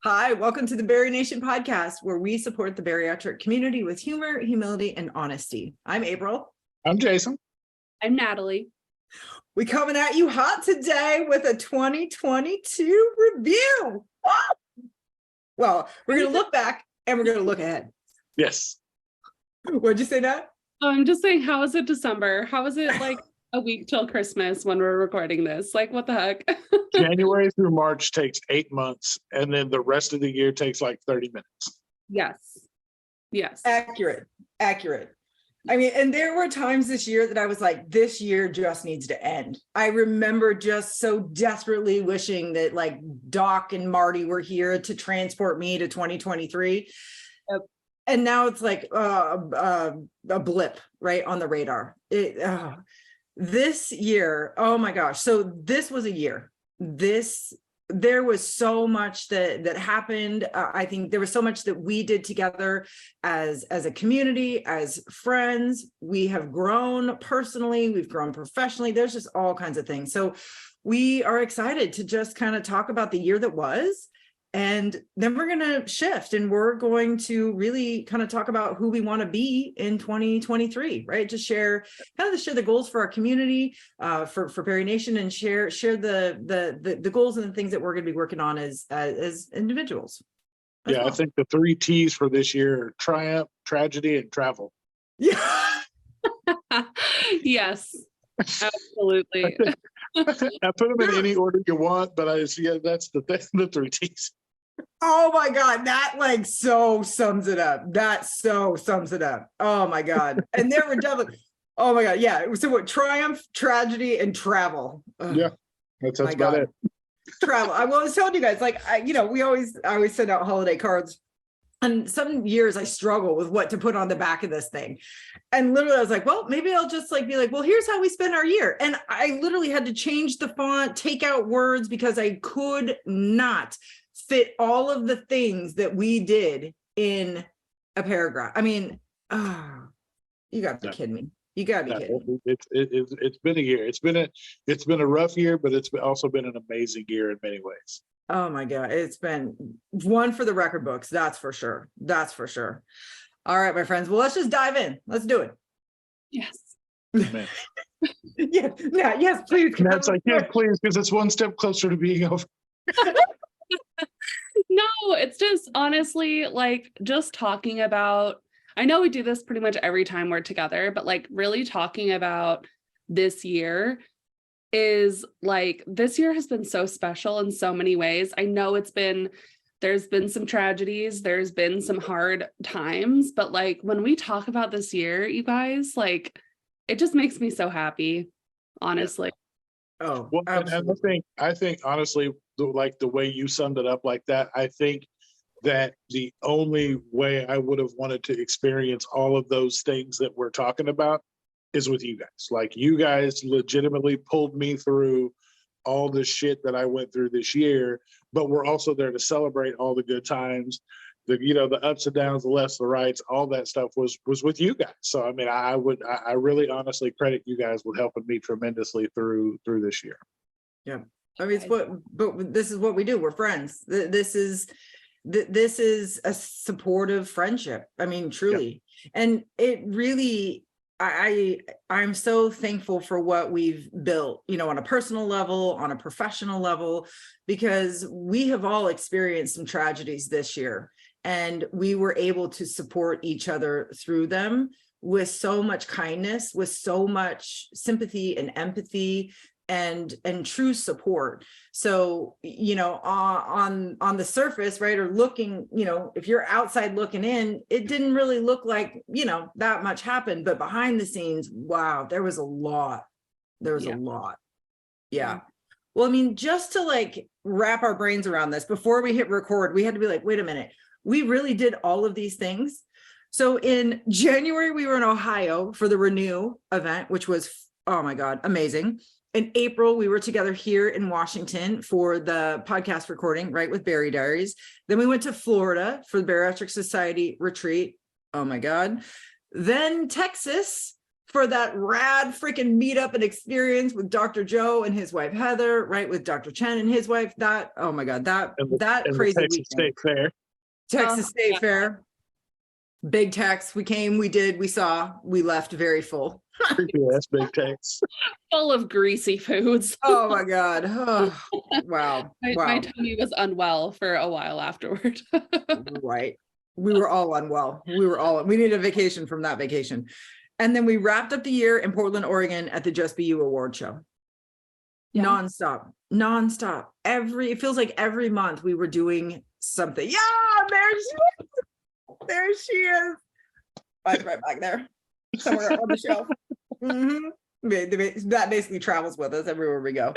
Hi, welcome to the BariNation podcast, where we support the bariatric community with humor, humility, and honesty. I'm April. I'm Jason. I'm Natalie. We coming at you hot today with a 2022 review. Well, we're going to look back and we're going to look ahead. Yes. What'd you say, Nat? I'm just saying, how is it December? How is it like a week till Christmas when we're recording this? Like, what the heck? January through March takes 8 months, and then the rest of the year takes like 30 minutes. Yes. Accurate. I mean, and there were times this year that I was like, this year just needs to end. I remember just so desperately wishing that like Doc and Marty were here to transport me to 2023. Yep. And now it's like a blip right on the radar. This year, oh my gosh. So this was a year. There was so much that happened. I think there was so much that we did together as a community, as friends. We have grown personally, we've grown professionally. There's just all kinds of things. So we are excited to just kind of talk about the year that was. And then we're going to shift and we're going to really kind of talk about who we want to be in 2023, right? Just share the goals for our community, for BariNation, and share the goals and the things that we're going to be working on as individuals. Yeah, I think the 3 T's for this year are triumph, tragedy, and travel. Yeah. Yes, absolutely. I put them in any order you want, but that's the 3 T's. Oh my God, that like so sums it up. Oh my God. And there were definitely, oh my God. Yeah. So what, triumph, tragedy, and travel. Yeah, that's about it. Travel. I was telling you guys, like, I always send out holiday cards. And some years I struggle with what to put on the back of this thing. And literally I was like, well, maybe I'll just like be like, well, here's how we spend our year. And I literally had to change the font, take out words because I could not fit all of the things that we did in a paragraph. I mean, you got to be kidding me. You got to be kidding me. It's been a year. It's been a rough year, but it's also been an amazing year in many ways. Oh my God. It's been one for the record books. That's for sure. All right, my friends. Well, let's just dive in. Let's do it. Yes. Yes, please. That's like, yeah, please, because it's one step closer to being over. No, it's just honestly like just talking about, I know we do this pretty much every time we're together, but like really talking about this year is like, this year has been so special in so many ways. I know there's been some tragedies, there's been some hard times, but like when we talk about this year, you guys, like it just makes me so happy, honestly. Oh, well, and I think honestly, like the way you summed it up like that, I think that the only way I would have wanted to experience all of those things that we're talking about is with you guys. Like, you guys legitimately pulled me through all the shit that I went through this year, but we're also there to celebrate all the good times, the ups and downs, the lefts, the rights, all that stuff was with you guys. So I mean, I really honestly credit you guys with helping me tremendously through this year. Yeah. I mean, but this is what we do. We're friends. This is a supportive friendship. I mean, truly. Yeah. And it really, I'm so thankful for what we've built, on a personal level, on a professional level, because we have all experienced some tragedies this year, and we were able to support each other through them with so much kindness, with so much sympathy and empathy and true support. So, on the surface, right, or looking, if you're outside looking in, it didn't really look like, that much happened, but behind the scenes, wow, there was a lot. A lot. Yeah. Well, I mean, just to like wrap our brains around this before we hit record, we had to be like, wait a minute, we really did all of these things. So in January, we were in Ohio for the Renew event, which was, oh my God, amazing. In April, we were together here in Washington for the podcast recording, right, with Bari Diaries. Then we went to Florida for the Bariatric Society retreat. Oh my God. Then Texas for that rad freaking meetup and experience with Dr. Joe and his wife Heather, right? With Dr. Chen and his wife. That, oh my God, that and crazy the Texas weekend. State Fair. Texas State yeah. Fair. Big Tex. We came, we did, we saw, we left very full. Creepy ass Big Tex. Full of greasy foods. Oh my God. Oh, wow. My Wow. tummy was unwell for a while afterward. Right. We were all unwell. We needed a vacation from that vacation. And then we wrapped up the year in Portland, Oregon at the Just Be You award show. Yeah. Nonstop. It feels like every month we were doing something. Yeah, there she is. There she is. Mine's right back there, somewhere on the shelf. That basically travels with us everywhere we go.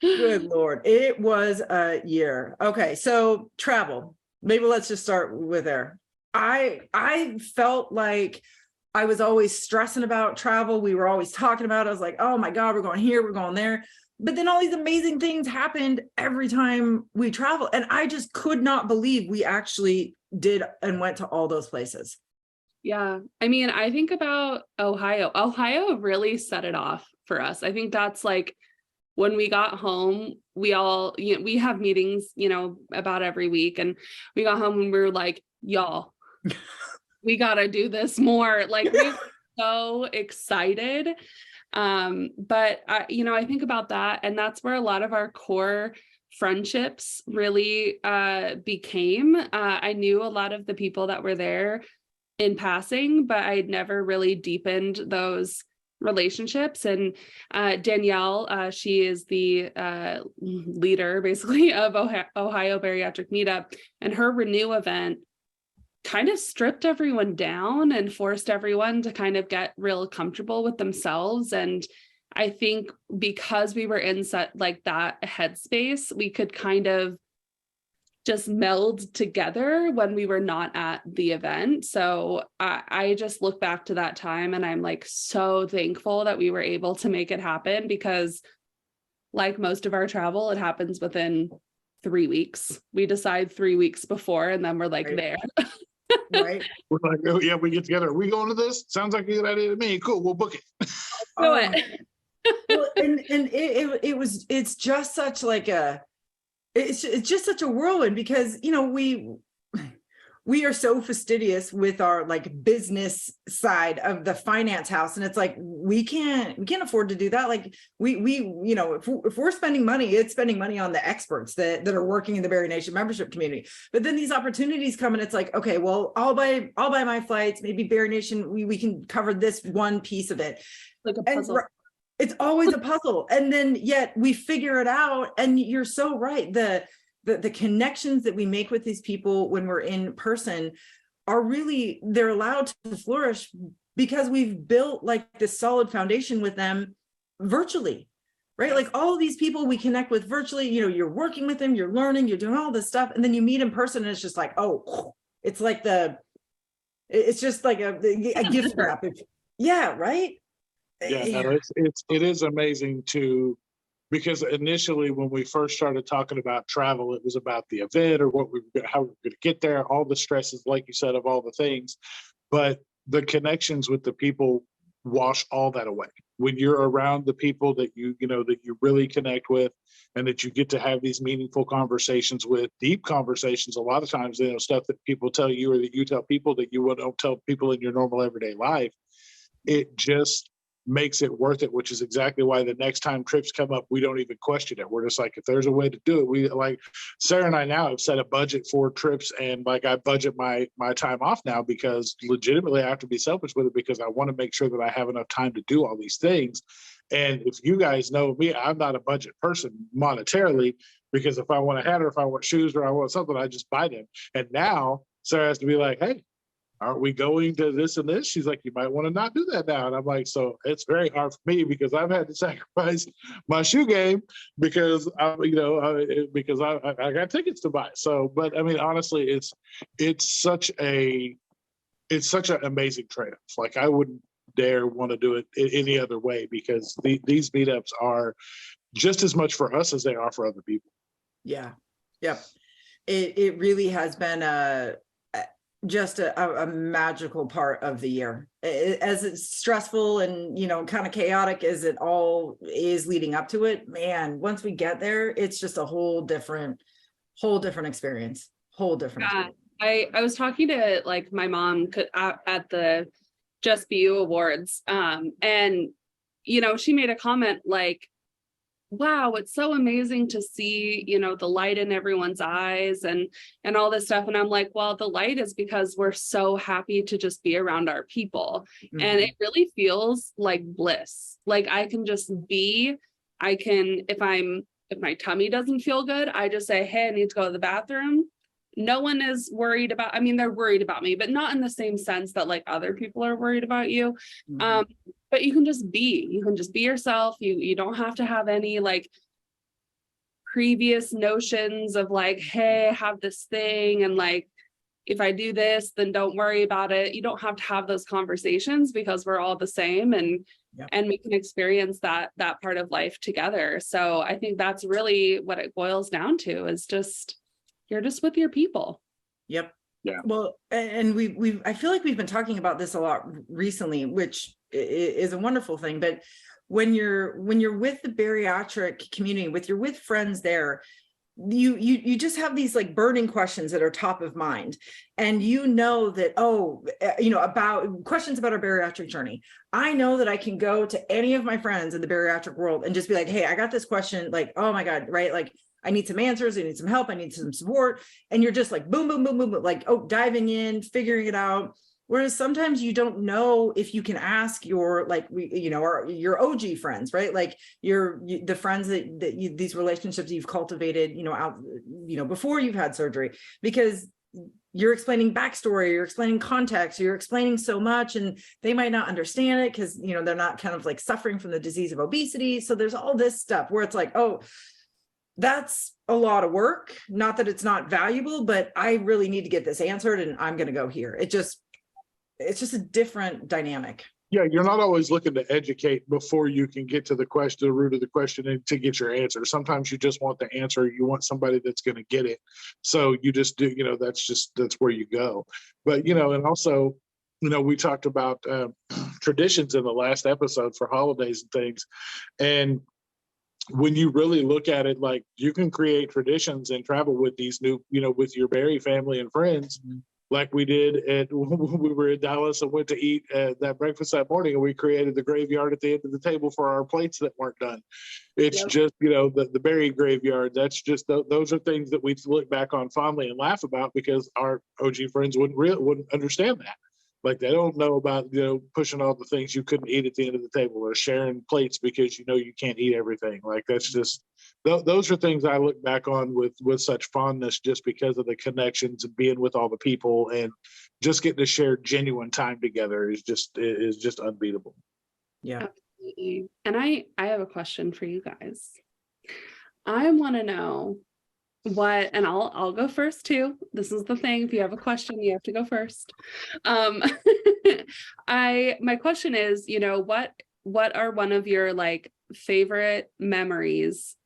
Good Lord. It was a year. Okay, so travel. Maybe let's just start with there. I felt like I was always stressing about travel. We were always talking about it. I was like, oh my God, we're going here, we're going there. But then all these amazing things happened every time we travel. And I just could not believe we actually did and went to all those places. Yeah. I mean, I think about Ohio. Ohio really set it off for us. I think that's like when we got home, we all, we have meetings, about every week. And we got home and we were like, y'all, we got to do this more. Like we were so excited. But I think about that, and that's where a lot of our core friendships really became. I knew a lot of the people that were there in passing, but I'd never really deepened those relationships. And Danielle, she is the leader basically of Ohio Bariatric Meetup, and her Renew event kind of stripped everyone down and forced everyone to kind of get real comfortable with themselves. And I think because we were in like that headspace, we could kind of just meld together when we were not at the event. So I just look back to that time and I'm like so thankful that we were able to make it happen, because like most of our travel, it happens within 3 weeks. We decide 3 weeks before and then we're like there. Right. We're like, oh yeah, we get together. Are we going to this? Sounds like a good idea to me. Cool, we'll book it. Do it. Well, and it's just such like it's just such a whirlwind, because we are so fastidious with our like business side of the finance house, and it's like we can't afford to do that. Like we if we're spending money, it's spending money on the experts that are working in the BariNation membership community. But then these opportunities come and it's like, okay, well, I'll buy my flights. Maybe BariNation, we can cover this one piece of it. Like a puzzle. And it's always a puzzle, and then yet we figure it out. And you're so right. The connections that we make with these people when we're in person they're allowed to flourish because we've built like this solid foundation with them virtually, right? Like all of these people we connect with virtually, you're working with them, you're learning, you're doing all this stuff. And then you meet in person and it's just like, oh, it's like it's just like a gift wrap. Yeah. Right. Yeah, no, it is amazing because initially when we first started talking about travel, it was about the event or how we were going to get there, all the stresses, like you said, of all the things. But the connections with the people wash all that away. When you're around the people that you really connect with, and that you get to have these meaningful conversations with, deep conversations, a lot of times, stuff that people tell you or that you tell people that you don't tell people in your normal everyday life, it just makes it worth it, which is exactly why the next time trips come up, we don't even question it. We're just like, if there's a way to do it, we like Sarah and I now have set a budget for trips, and like I budget my time off now because legitimately I have to be selfish with it, because I want to make sure that I have enough time to do all these things. And if you guys know me, I'm not a budget person monetarily, because if I want a hat or if I want shoes or I want something, I just buy them. And now Sarah has to be like, hey, aren't we going to this and this? She's like, you might want to not do that now. And I'm like, so it's very hard for me because I've had to sacrifice my shoe game because I got tickets to buy. So, but I mean, honestly, it's such an amazing trade-off. Like I wouldn't dare want to do it any other way, because these meetups are just as much for us as they are for other people. Yeah. Yep. It really has been just a magical part of the year. As it's stressful and, you know, kind of chaotic as it all is leading up to it, man, once we get there, it's just a whole different experience. Yeah. I was talking to like my mom at the Just Be You Awards. And, you know, she made a comment like, wow, it's so amazing to see, you know, the light in everyone's eyes and all this stuff. And I'm like, well, the light is because we're so happy to just be around our people. And it really feels like bliss. Like I can just be, if my tummy doesn't feel good, I just say, hey, I need to go to the bathroom. No one is worried about, I mean, they're worried about me, but not in the same sense that like other people are worried about you. But you can just be yourself. You don't have to have any like previous notions of like, hey, I have this thing. And like, if I do this, then don't worry about it. You don't have to have those conversations because we're all the same and we can experience that part of life together. So I think that's really what it boils down to is just, you're just with your people. Yep. Yeah. Well, and I feel like we've been talking about this a lot recently, which is a wonderful thing. But when you're with the bariatric community, with friends there, you just have these like burning questions that are top of mind, and you know that, about questions about our bariatric journey. I know that I can go to any of my friends in the bariatric world and just be like, hey, I got this question, like, oh my God, right? Like, I need some answers, I need some help, I need some support. And you're just like, boom, boom, boom, boom, boom, like, diving in, figuring it out. Whereas sometimes you don't know if you can ask your, like, your OG friends, right? Like the friends these relationships you've cultivated, before you've had surgery, because you're explaining backstory, you're explaining context, you're explaining so much, and they might not understand it because, they're not kind of like suffering from the disease of obesity. So there's all this stuff where it's like, oh, that's a lot of work. Not that it's not valuable, but I really need to get this answered and I'm going to go here. It's just a different dynamic. Yeah, you're not always looking to educate before you can get to the root of the question and to get your answer. Sometimes you just want the answer. You want somebody that's going to get it. So you just do, that's where you go. But, and also, we talked about traditions in the last episode for holidays and things. And when you really look at it, like you can create traditions and travel with these new, with your Barry family and friends, like we did when we were in Dallas and went to eat that breakfast that morning, and we created the graveyard at the end of the table for our plates that weren't done. It's just, the Barry graveyard. That's just, those are things that we look back on fondly and laugh about because our OG friends wouldn't understand that. Like they don't know about, pushing all the things you couldn't eat at the end of the table or sharing plates because you can't eat everything. Like that's just, those are things I look back on with such fondness just because of the connections and being with all the people and just getting to share genuine time together is just unbeatable. Yeah. Absolutely. And I have a question for you guys. I want to know and I'll go first too. This is the thing. If you have a question, you have to go first. My question is, what are one of your like favorite memories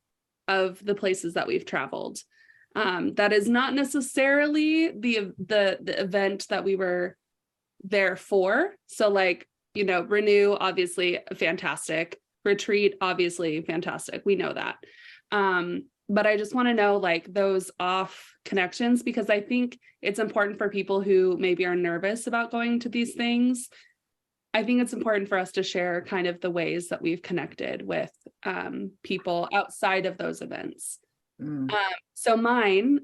of the places that we've traveled? That is not necessarily the event that we were there for. So like, Renew, obviously fantastic. Retreat, obviously fantastic. We know that. But I just want to know like those off connections, because I think it's important for people who maybe are nervous about going to these things. I think it's important for us to share kind of the ways that we've connected with people outside of those events. So mine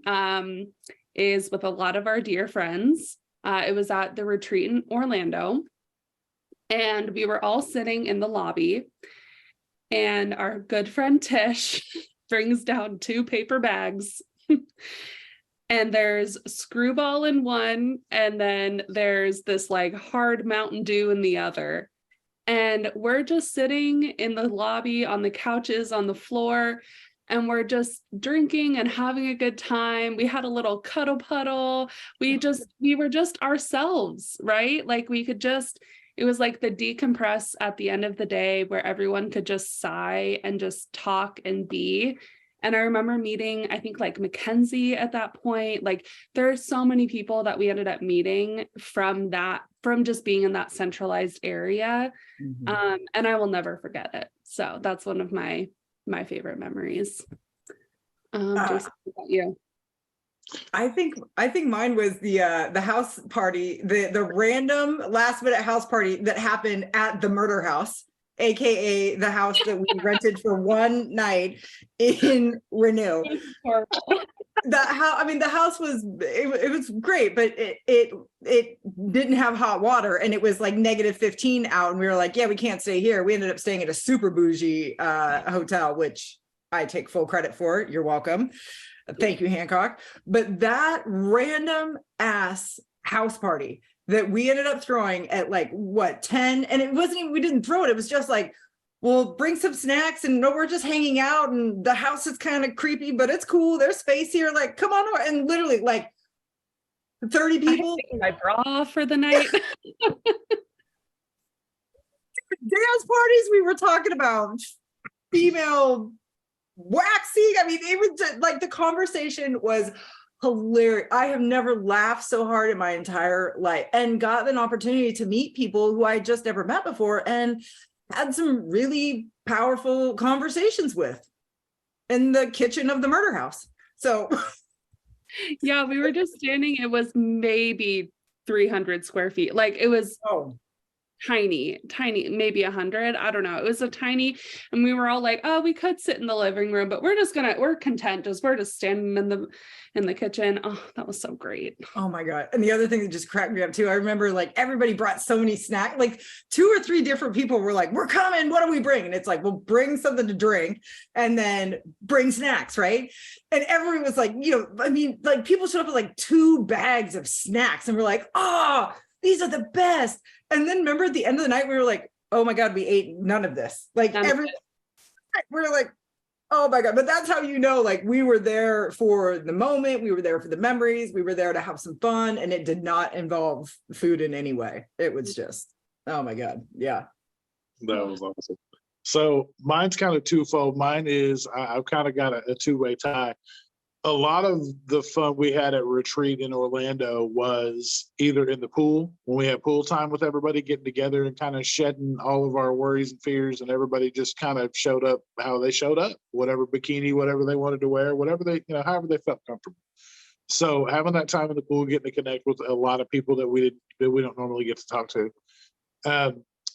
is with a lot of our dear friends. It was at the retreat in Orlando, and we were all sitting in the lobby, and our good friend Tish brings down 2 paper bags and there's Screwball in one, and then there's this like hard Mountain Dew in the other. And we're just sitting in the lobby on the couches on the floor, and we're just drinking and having a good time. We had a little cuddle puddle. We were just ourselves, right? Like it was like the decompress at the end of the day where everyone could just sigh and just talk and be. And I remember meeting, I think like Mackenzie at that point. Like there are so many people that we ended up meeting from just being in that centralized area. Mhm. And I will never forget it. So that's one of my favorite memories. Uh, Jason, what about you? I think mine was the house party, the random last minute house party that happened at the murder house, aka the house that we rented for one night in Renew. Horrible. The house was it was great, but it didn't have hot water, and it was like -15 out, and we were like, yeah, we can't stay here. We ended up staying at a super bougie hotel, which I take full credit for. You're welcome. Thank you, Hancock. But that random ass house party that we ended up throwing at like what 10, and it wasn't even, we didn't throw it. It was just like, well, bring some snacks, and no, we're just hanging out, and the house is kind of creepy, but it's cool. There's space here. Like, come on over. And literally like 30 people. My bra for the night. Dance parties, we were talking about female waxing. I mean, it was just, like, the conversation was hilarious. I have never laughed so hard in my entire life, and got an opportunity to meet people who I just never met before, and had some really powerful conversations with in the kitchen of the murder house. So Yeah, we were just standing. It was maybe 300 square feet. Like it was oh, tiny, maybe 100. I don't know. It was a tiny, and we were all like, oh, we could sit in the living room, but we're content. We're just standing in the kitchen. Oh, that was so great. oh my God. And the other thing that just cracked me up too, I remember like everybody brought so many snacks, like 2 or 3 different people were like, we're coming, what do we bring? And it's like, well, bring something to drink and then bring snacks, right? And everyone was like, I mean, like people showed up with like 2 bags of snacks, and we're like, oh, these are the best. And then remember at the end of the night, we were like, oh my God, we ate none of this. Like we're like, oh my God. But that's how like we were there for the moment, we were there for the memories, we were there to have some fun, and it did not involve food in any way. It was just, oh my God. Yeah. That was awesome. So mine's kind of twofold. Mine is I've kind of got a two-way tie. A lot of the fun we had at retreat in Orlando was either in the pool, when we had pool time with everybody, getting together and kind of shedding all of our worries and fears, and everybody just kind of showed up how they showed up, whatever bikini, whatever they wanted to wear, whatever they, however they felt comfortable. So having that time in the pool, getting to connect with a lot of people that we don't normally get to talk to.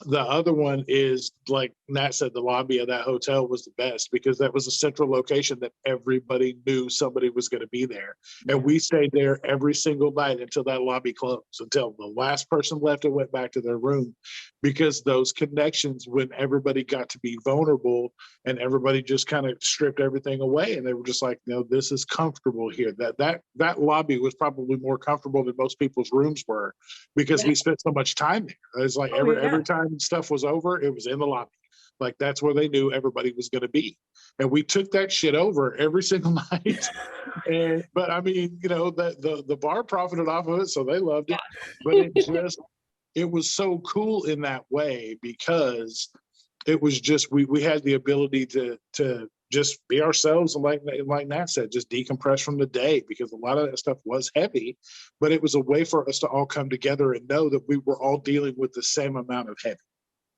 The other one is, like Nat said, the lobby of that hotel was the best, because that was a central location that everybody knew somebody was going to be there. And we stayed there every single night until that lobby closed, until the last person left and went back to their room, because those connections, when everybody got to be vulnerable and everybody just kind of stripped everything away, and they were just like, this is comfortable here. That lobby was probably more comfortable than most people's rooms were, because we spent so much time there. It's like every time stuff was over, it was in the lobby. Like that's where they knew everybody was going to be, and we took that shit over every single night. But I mean, the bar profited off of it, so they loved it. But it was so cool in that way, because it was just we had the ability to just be ourselves, and like Nat said, just decompress from the day, because a lot of that stuff was heavy, but it was a way for us to all come together and know that we were all dealing with the same amount of heavy.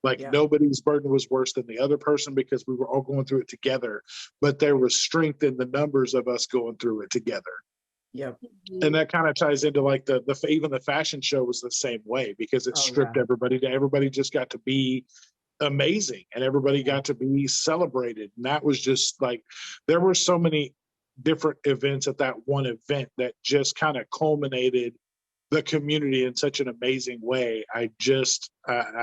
Like nobody's burden was worse than the other person, because we were all going through it together, but there was strength in the numbers of us going through it together. Yep. And that kind of ties into like even the fashion show was the same way, because it stripped everybody just got to be amazing, and everybody got to be celebrated. And that was just like, there were so many different events at that one event that just kind of culminated the community in such an amazing way. I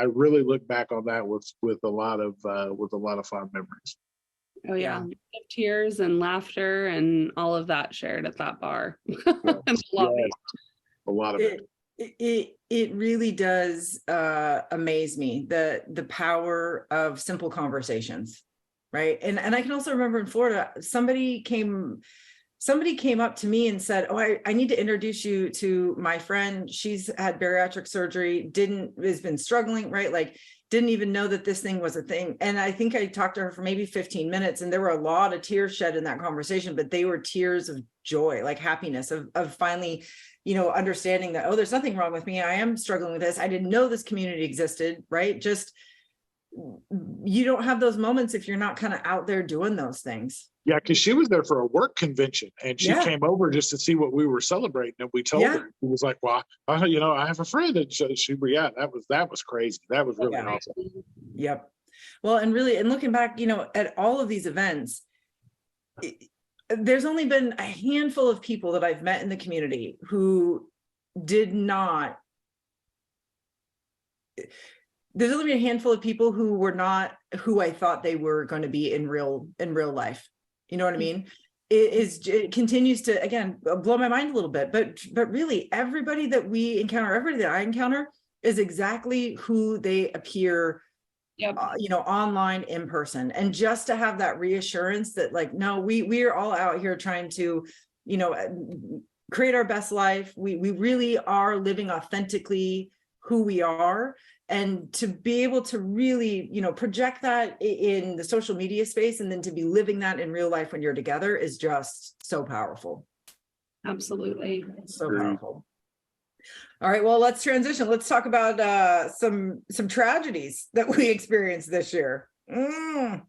really look back on that with a lot of fond memories. Oh yeah. Tears and laughter and all of that shared at that bar. A lot of it. It really does amaze me, the power of simple conversations, right? And I can also remember in Florida, somebody came up to me and said, oh, I need to introduce you to my friend. She's had bariatric surgery, has been struggling, right? Like, didn't even know that this thing was a thing. And I think I talked to her for maybe 15 minutes, and there were a lot of tears shed in that conversation, but they were tears of joy, like happiness of finally, understanding that, oh, there's nothing wrong with me. I am struggling with this. I didn't know this community existed, right? Just, you don't have those moments if you're not kind of out there doing those things. Yeah, because she was there for a work convention, and she Yeah. came over just to see what we were celebrating. And we told her, it was like, "Well, I have a friend." And yeah, that was crazy. That was really awesome. Yep. Well, and really, and looking back, at all of these events, there's only been a handful of people that I've met in the community who did not. There's only been a handful of people who were not who I thought they were going to be in real life. You know what I mean? It continues to, again, blow my mind a little bit, but really everybody that we encounter, everybody that I encounter is exactly who they appear, online, in person. And just to have that reassurance that, like, no, we are all out here trying to, create our best life. We really are living authentically who we are. And to be able to really, project that in the social media space, and then to be living that in real life when you're together, is just so powerful. Absolutely. So powerful. All right, well, let's transition. Let's talk about some tragedies that we experienced this year. There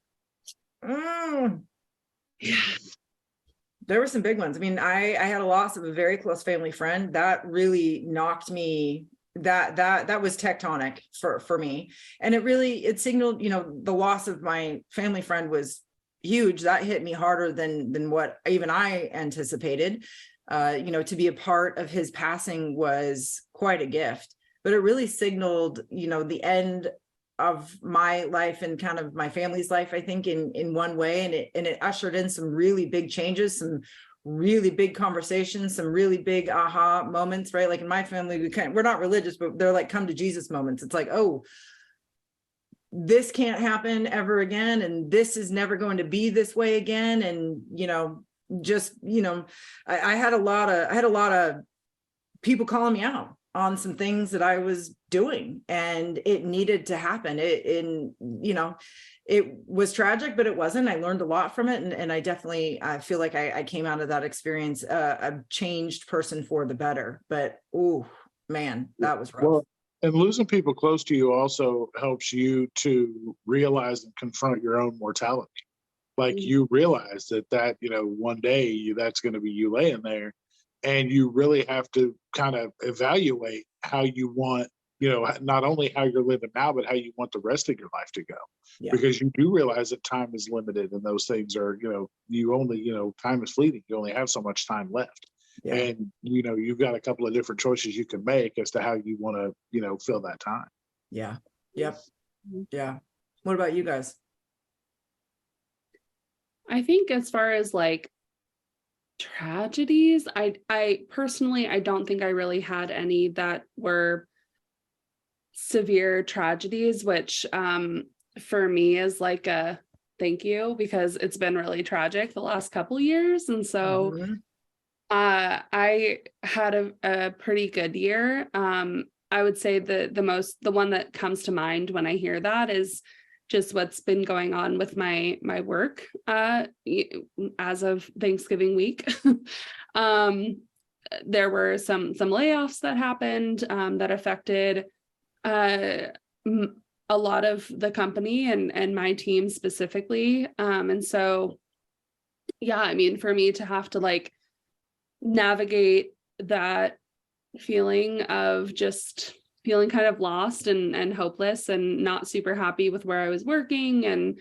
were some big ones. I mean, I had a loss of a very close family friend that really knocked me. That was tectonic for me. And it signaled, the loss of my family friend was huge. That hit me harder than what even I anticipated. To be a part of his passing was quite a gift, but it really signaled, the end of my life and kind of my family's life, I think, in one way. And it ushered in some really big changes, some really big conversations, some really big aha moments, right? Like in my family, we're not religious, but they're like come to Jesus moments. It's like, oh, this can't happen ever again, and this is never going to be this way again. And I had a lot of people calling me out on some things that I was doing, and it needed to happen. It was tragic, but it wasn't. I learned a lot from it. And I definitely, I feel like I came out of that experience a changed person for the better. But, oh man, that was rough. Well, and losing people close to you also helps you to realize and confront your own mortality. Like you realize that one day that's going to be you laying there, and you really have to kind of evaluate how you want, not only how you're living now, but how you want the rest of your life to go. Yeah. Because you do realize that time is limited, and those things are, you only, time is fleeting. You only have so much time left. Yeah. And, you've got a couple of different choices you can make as to how you want to, fill that time. Yeah. Yep. Yeah. What about you guys? I think as far as like tragedies, I personally, I don't think I really had any that were severe tragedies, which for me is like a thank you, because it's been really tragic the last couple years. And so I had a pretty good year. I would say the one that comes to mind when I hear that is just what's been going on with my work as of Thanksgiving week. There were some layoffs that happened that affected a lot of the company and my team specifically. And so, yeah, I mean, for me to have to like navigate that feeling of just feeling kind of lost and hopeless and not super happy with where I was working. And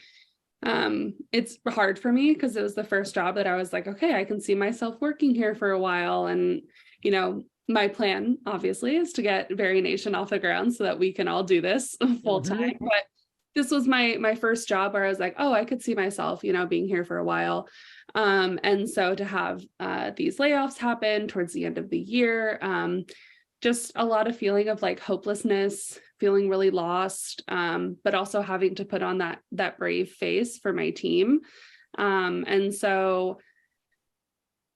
it's hard for me because it was the first job that I was like, okay, I can see myself working here for a while. And, my plan obviously is to get BariNation off the ground so that we can all do this full time. But this was my first job where I was like, oh, I could see myself, being here for a while. And so to have these layoffs happen towards the end of the year, just a lot of feeling of like hopelessness, feeling really lost, but also having to put on that brave face for my team. And so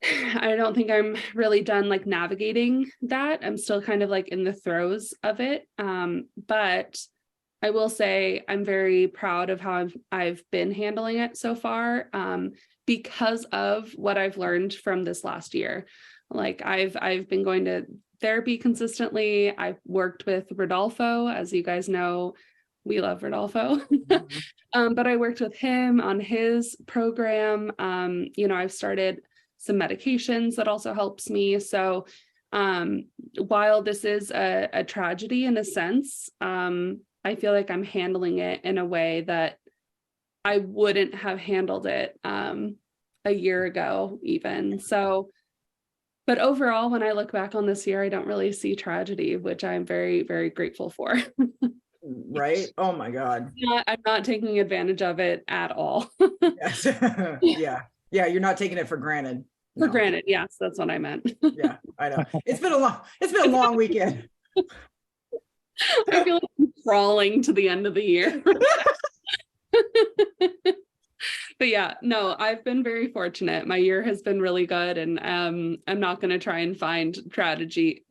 I don't think I'm really done like navigating that. I'm still kind of like in the throes of it. But I will say I'm very proud of how I've been handling it so far, because of what I've learned from this last year. Like I've been going to therapy consistently. I've worked with Rodolfo, as you guys know, we love Rodolfo. Mhm. But I worked with him on his program. I've started some medications that also helps me. So while this is a tragedy in a sense, I feel like I'm handling it in a way that I wouldn't have handled it a year ago even. So, but overall, when I look back on this year, I don't really see tragedy, which I'm very, very grateful for. Right? Oh my God. I'm not taking advantage of it at all. Yes. Yeah. Yeah. You're not taking it for granted. For No. granted, yes, that's what I meant. Yeah, I know. It's been a long weekend. I feel like I'm crawling to the end of the year. But yeah, no, I've been very fortunate. My year has been really good, and I'm not going to try and find tragedy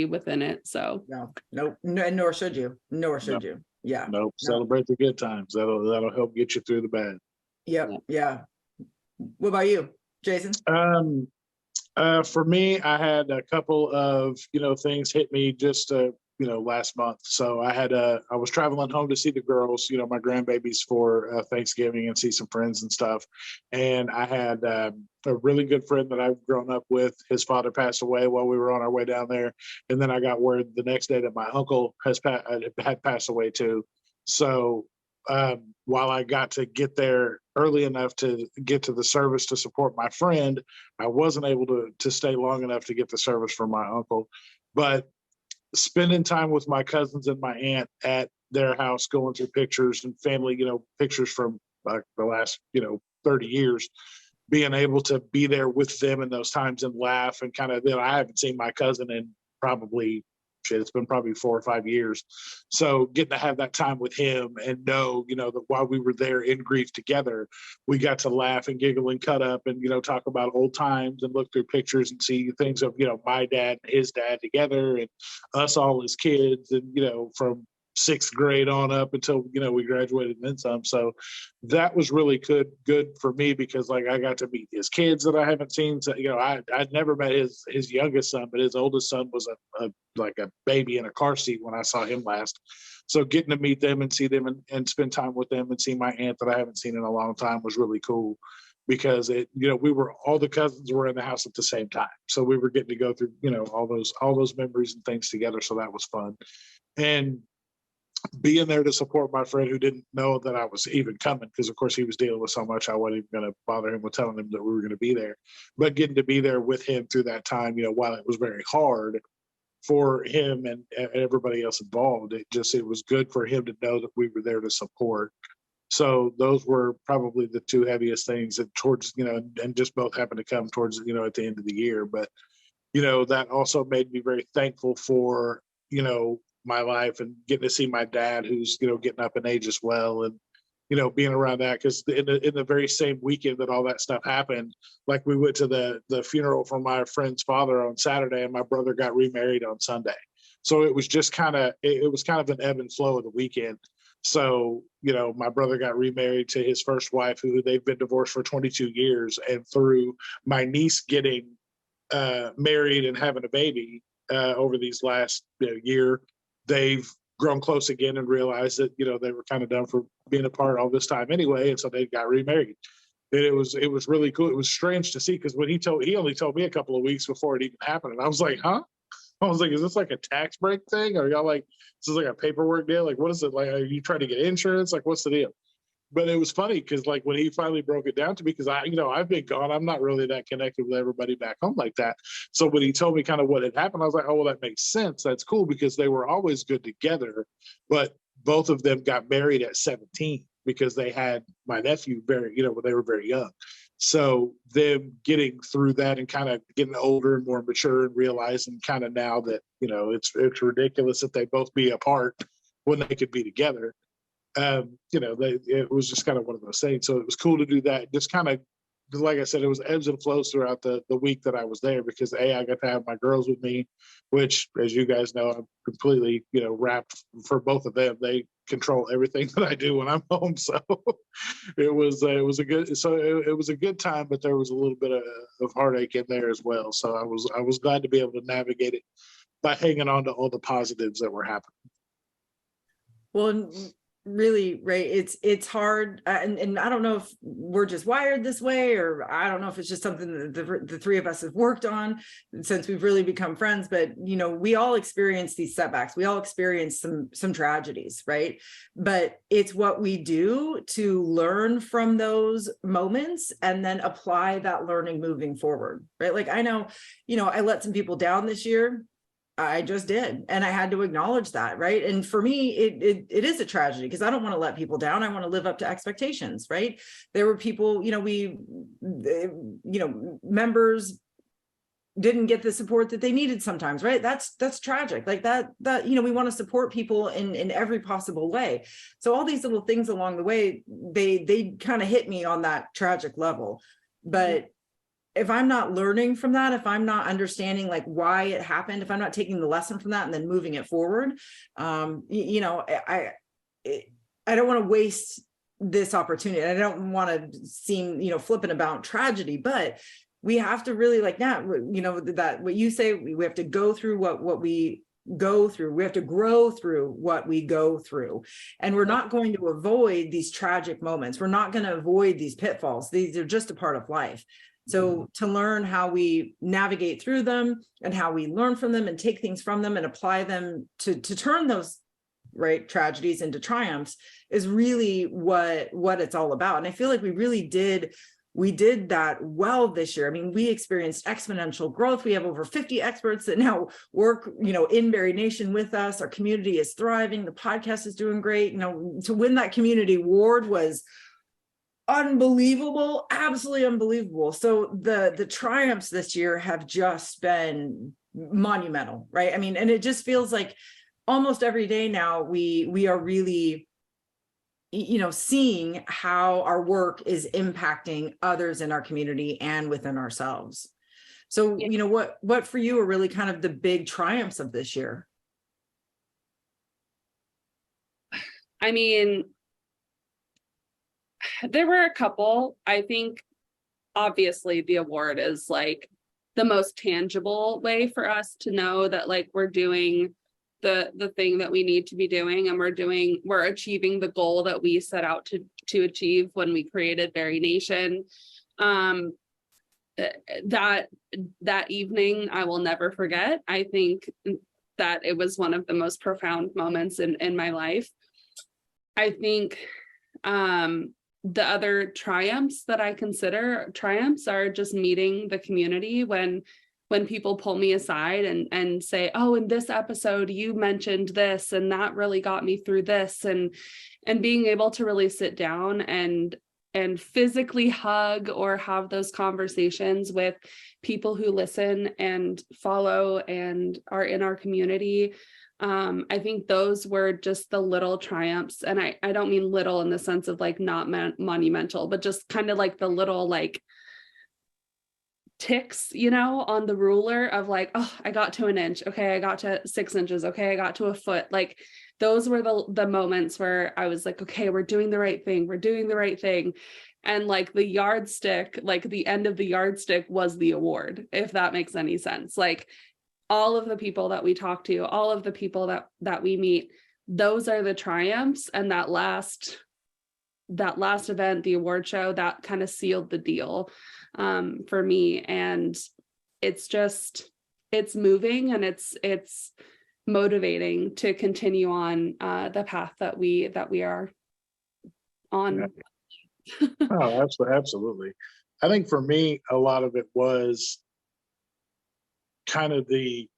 within it. So No, nope, no, nor should you. Nor should No, you. Yeah. nope. No. Celebrate the good times. That'll help get you through the bad. Yep. Yeah. Yeah. What about you, Jason? For me, I had a couple of, things hit me just, last month. So I was traveling home to see the girls, my grandbabies for Thanksgiving and see some friends and stuff. And I had a really good friend that I've grown up with. His father passed away while we were on our way down there. And then I got word the next day that my uncle had passed away too. So while I got to get there early enough to get to the service to support my friend, I wasn't able to stay long enough to get the service for my uncle. But spending time with my cousins and my aunt at their house, going through pictures and family, pictures from like the last, 30 years, being able to be there with them in those times and laugh and kind of, I haven't seen my cousin in probably it's been probably 4 or 5 years. So getting to have that time with him and know, that while we were there in grief together, we got to laugh and giggle and cut up and, talk about old times and look through pictures and see things of, my dad and his dad together and us all as kids and, from sixth grade on up until, we graduated and then some. So that was really good for me because like I got to meet his kids that I haven't seen. So, I'd never met his youngest son, but his oldest son was like a baby in a car seat when I saw him last. So getting to meet them and see them and spend time with them and see my aunt that I haven't seen in a long time was really cool because all the cousins were in the house at the same time. So we were getting to go through, all those memories and things together. So that was fun. And being there to support my friend who didn't know that I was even coming, because of course he was dealing with so much, I wasn't even going to bother him with telling him that we were going to be there. But getting to be there with him through that time, while it was very hard for him and everybody else involved, it was good for him to know that we were there to support. So those were probably the two heaviest things that towards, and just both happened to come towards, at the end of the year. But, that also made me very thankful for, my life and getting to see my dad who's getting up in age as well and being around that because in the very same weekend that all that stuff happened, like we went to the funeral for my friend's father on Saturday and my brother got remarried on Sunday. So it was just it was kind of an ebb and flow of the weekend. So my brother got remarried to his first wife who they've been divorced for 22 years, and through my niece getting married and having a baby over these last year, they've grown close again and realized that they were kind of done for being apart all this time anyway, and so they got remarried. And it was really cool. It was strange to see because when he only told me a couple of weeks before it even happened, and I was like, huh? I was like, is this like a tax break thing? Or y'all like this is like a paperwork deal? Like, what is it like? Are you trying to get insurance? Like, what's the deal? But it was funny because like when he finally broke it down to me, because I've been gone, I'm not really that connected with everybody back home like that. So when he told me kind of what had happened, I was like, oh, well, that makes sense. That's cool because they were always good together. But both of them got married at 17 because they had my nephew when they were very young. So them getting through that and kind of getting older and more mature and realizing kind of now that, it's ridiculous that they both be apart when they could be together. It was just kind of one of those things. So it was cool to do that. Just kind of like I said, it was ebbs and flows throughout the week that I was there, because I got to have my girls with me, which, as you guys know, I'm completely, wrapped for both of them. They control everything that I do when I'm home. So it was a good time, but there was a little bit of heartache in there as well. So I was glad to be able to navigate it by hanging on to all the positives that were happening. Well, really, right, it's hard, and I don't know if we're just wired this way, or I don't know if it's just something that the three of us have worked on since we've really become friends, but we all experience these setbacks, we all experience some tragedies, right? But it's what we do to learn from those moments and then apply that learning moving forward, right? Like, I know, I let some people down this year. I just did. And I had to acknowledge that. Right. And for me, it is a tragedy, because I don't want to let people down. I want to live up to expectations. Right. There were people, members didn't get the support that they needed sometimes. Right. That's tragic. Like that, we want to support people in every possible way. So all these little things along the way, they kind of hit me on that tragic level. But if I'm not learning from that, if I'm not understanding like why it happened, if I'm not taking the lesson from that and then moving it forward, I don't want to waste this opportunity. I don't want to seem, flippant about tragedy, but we have to really that what you say, we have to go through what we go through. We have to grow through what we go through. And we're not going to avoid these tragic moments. We're not going to avoid these pitfalls. These are just a part of life. So to learn how we navigate through them and how we learn from them and take things from them and apply them to turn those tragedies into triumphs is really what it's all about. And I feel like we really did that well this year. I mean, we experienced exponential growth. We have over 50 experts that now work, in BariNation with us. Our community is thriving. The podcast is doing great. To win that community award was unbelievable, absolutely unbelievable. So the triumphs this year have just been monumental, right? I mean, and it just feels like almost every day now we are really seeing how our work is impacting others in our community and within ourselves. So what for you are really kind of the big triumphs of this year? I mean, there were a couple. I think obviously the award is like the most tangible way for us to know that like we're doing the thing that we need to be doing, and we're achieving the goal that we set out to achieve when we created BariNation. That evening I will never forget. I think that it was one of the most profound moments in my life. I think the other triumphs that I consider triumphs are just meeting the community when people pull me aside and say, oh, in this episode you mentioned this and that really got me through this, and being able to really sit down and physically hug or have those conversations with people who listen and follow and are in our community. I think those were just the little triumphs. And I don't mean little in the sense of like not monumental, but just kind of like the little like ticks, on the ruler of like, oh, I got to an inch. Okay, I got to 6 inches. Okay, I got to a foot. Like those were the moments where I was like, okay, we're doing the right thing. We're doing the right thing. And like the yardstick, like the end of the yardstick was the award, if that makes any sense. Like all of the people that we talk to, all of the people that we meet, those are the triumphs. And that last event, the award show, that kind of sealed the deal for me. And it's moving, and it's motivating to continue on the path that we are on. Yeah. Oh, absolutely. I think for me, a lot of it was kind of the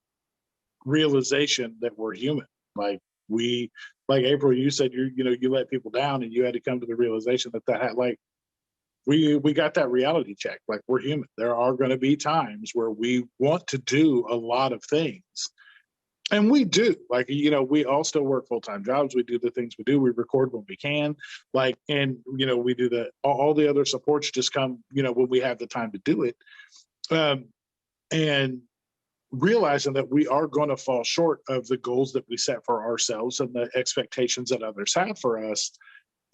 realization that we're human. Like April, you said you let people down, and you had to come to the realization that had like we got that reality check. Like we're human. There are going to be times where we want to do a lot of things, And we do, like, we all still work full-time jobs. We do the things we do. We record when we can, like, and, we do all the other supports just come, when we have the time to do it. And realizing that we are going to fall short of the goals that we set for ourselves and the expectations that others have for us.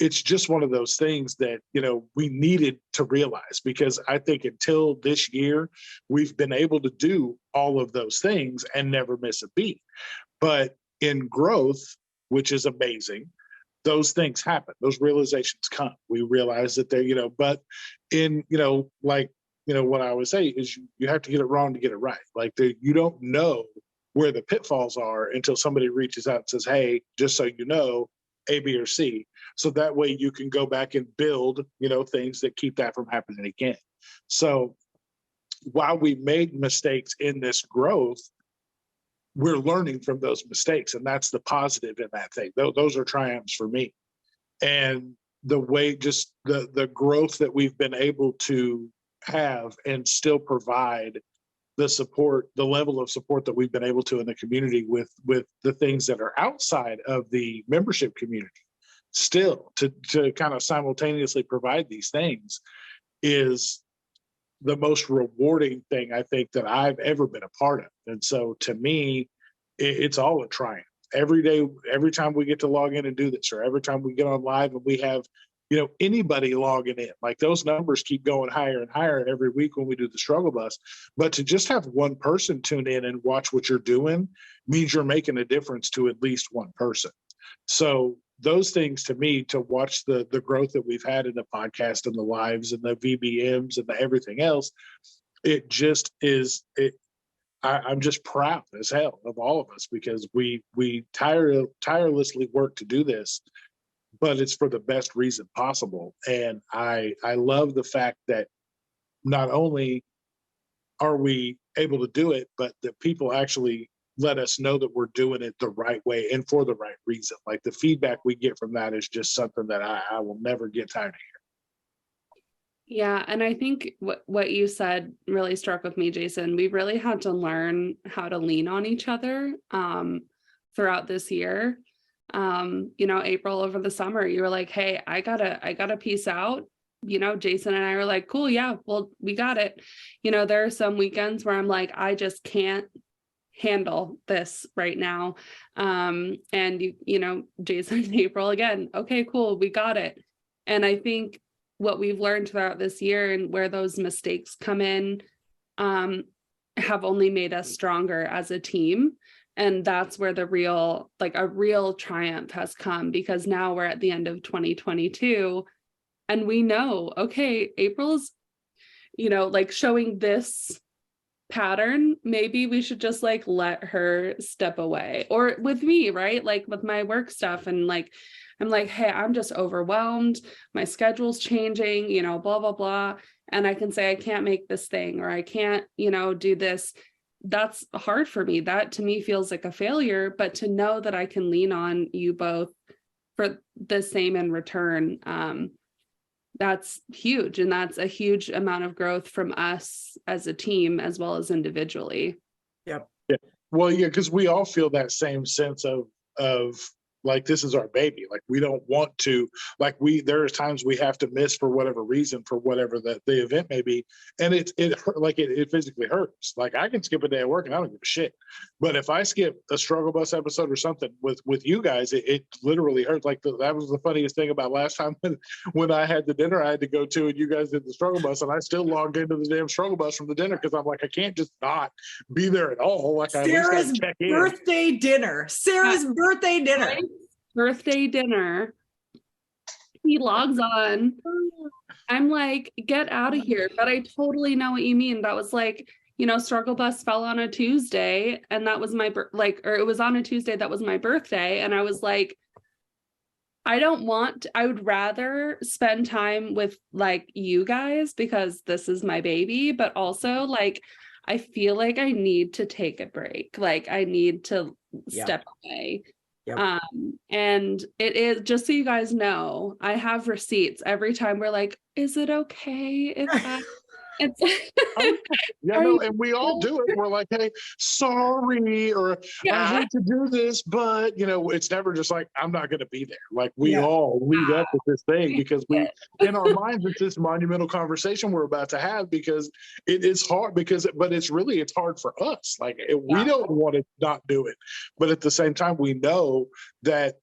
It's just one of those things that, we needed to realize, because I think until this year, we've been able to do all of those things and never miss a beat. But in growth, which is amazing, those things happen. Those realizations come. We realize that they're, but in, what I always say is you have to get it wrong to get it right. Like you don't know where the pitfalls are until somebody reaches out and says, hey, just so you know, A, B, or C. So that way you can go back and build, things that keep that from happening again. So while we made mistakes in this growth, we're learning from those mistakes. And that's the positive in that thing. Those are triumphs for me. And the way, just the growth that we've been able to have and still provide the support, the level of support that we've been able to in the community with the things that are outside of the membership community, still to kind of simultaneously provide these things is the most rewarding thing I think that I've ever been a part of. And so to me, it's all a triumph. Every day, every time we get to log in and do this, or every time we get on live and we have, anybody logging in, like those numbers keep going higher and higher every week when we do the struggle bus. But to just have one person tune in and watch what you're doing means you're making a difference to at least one person. So those things, to me, to watch the growth that we've had in the podcast and the lives and the VBMs and the everything else, it just is, I'm just proud as hell of all of us, because we tirelessly work to do this, but it's for the best reason possible. And I love the fact that not only are we able to do it, but that people actually let us know that we're doing it the right way and for the right reason. Like the feedback we get from that is just something that I will never get tired of hearing. Yeah, and I think what you said really struck with me, Jason. We really had to learn how to lean on each other throughout this year. April, over the summer, you were like, hey, I gotta peace out. Jason and I were like, cool, yeah, well, we got it. There are some weekends where I'm like, I just can't handle this right now. And Jason and April again, okay, cool, we got it. And I think what we've learned throughout this year and where those mistakes come in have only made us stronger as a team. And that's where a real triumph has come, because now we're at the end of 2022 and we know, okay, April's, showing this pattern. Maybe we should just let her step away. Or with me, right? Like with my work stuff, and I'm like, hey, I'm just overwhelmed. My schedule's changing, blah, blah, blah. And I can say, I can't make this thing, or I can't, do this. That's hard for me. That to me feels like a failure, but to know that I can lean on you both for the same in return, that's huge. And that's a huge amount of growth from us as a team, as well as individually. Yep. Yeah. Well, yeah, because we all feel that same sense of like, this is our baby. Like, we don't want to, there are times we have to miss for whatever reason, for whatever the event may be. And it physically hurts. Like, I can skip a day at work and I don't give a shit. But if I skip a struggle bus episode or something with you guys, it literally hurts. Like that was the funniest thing about last time when I had the dinner I had to go to and you guys did the struggle bus, and I still logged into the damn struggle bus from the dinner because I'm like, I can't just not be there at all. Like, Sarah's birthday dinner. Sarah's birthday dinner. Birthday dinner. He logs on. I'm like, get out of here. But I totally know what you mean. That was like, struggle bus fell on a Tuesday, and that was my or it was on a Tuesday that was my birthday, and I was like, I would rather spend time with you guys, because this is my baby, but also I feel like I need to take a break. I need to step away. Yep. And it is, just so you guys know, I have receipts every time we're like, is it okay if I It's Oh, yeah, are no, you and we all do it. We're like, hey, sorry, or I yeah, hate to do this, but it's never just like, I'm not gonna be there. Like we Yeah. all lead up with this thing I because hate we it. in our minds it's this monumental conversation we're about to have because it is hard but it's hard for us. Like we Yeah. don't want to not do it. But at the same time, we know that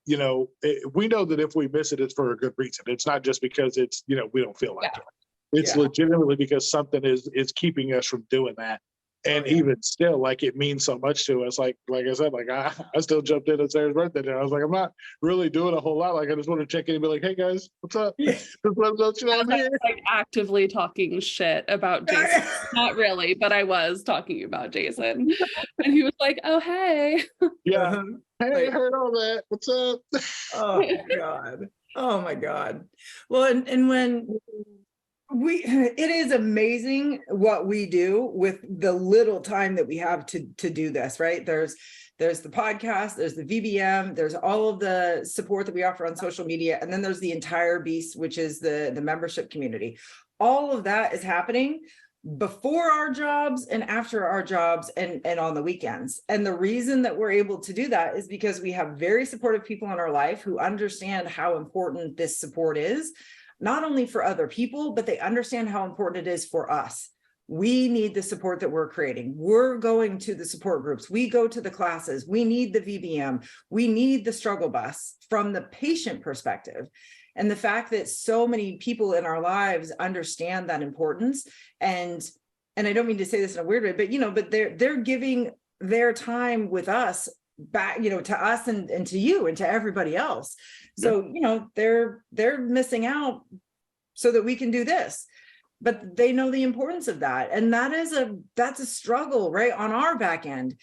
we know that if we miss it, it's for a good reason. It's not just because it's we don't feel like Yeah. it. It's Yeah. legitimately because something is keeping us from doing that. Oh, And yeah. even still, like it means so much to us. Like I said, like I still jumped in at Sarah's birthday dinner. I was like, I'm not really doing a whole lot. Like I just want to check in and be like, hey guys, what's up? Just let them know I'm here. Like actively talking shit about Jason. Not really, but I was talking about Jason. And he was like, oh, hey. Yeah. Uh-huh. Hey, Like, heard all that. What's up? oh God. Oh my God. Well, and when it is amazing what we do with the little time that we have to do this, right? There's the podcast, there's the VBM, there's all of the support that we offer on social media, and then there's the entire beast, which is the membership community. All of that is happening before our jobs and after our jobs and on the weekends. And the reason that we're able to do that is because we have very supportive people in our life who understand how important this support is, not only for other people, but they understand how important it is for us. We need the support that we're creating. We're going to the support groups. We go to the classes. We need the VBM. We need the struggle bus from the patient perspective. And the fact that so many people in our lives understand that importance, and I don't mean to say this in a weird way, but they're giving their time with us back, to us and to you and to everybody else. So, they're missing out so that we can do this, but they know the importance of that. And that's a struggle, right? On our back end,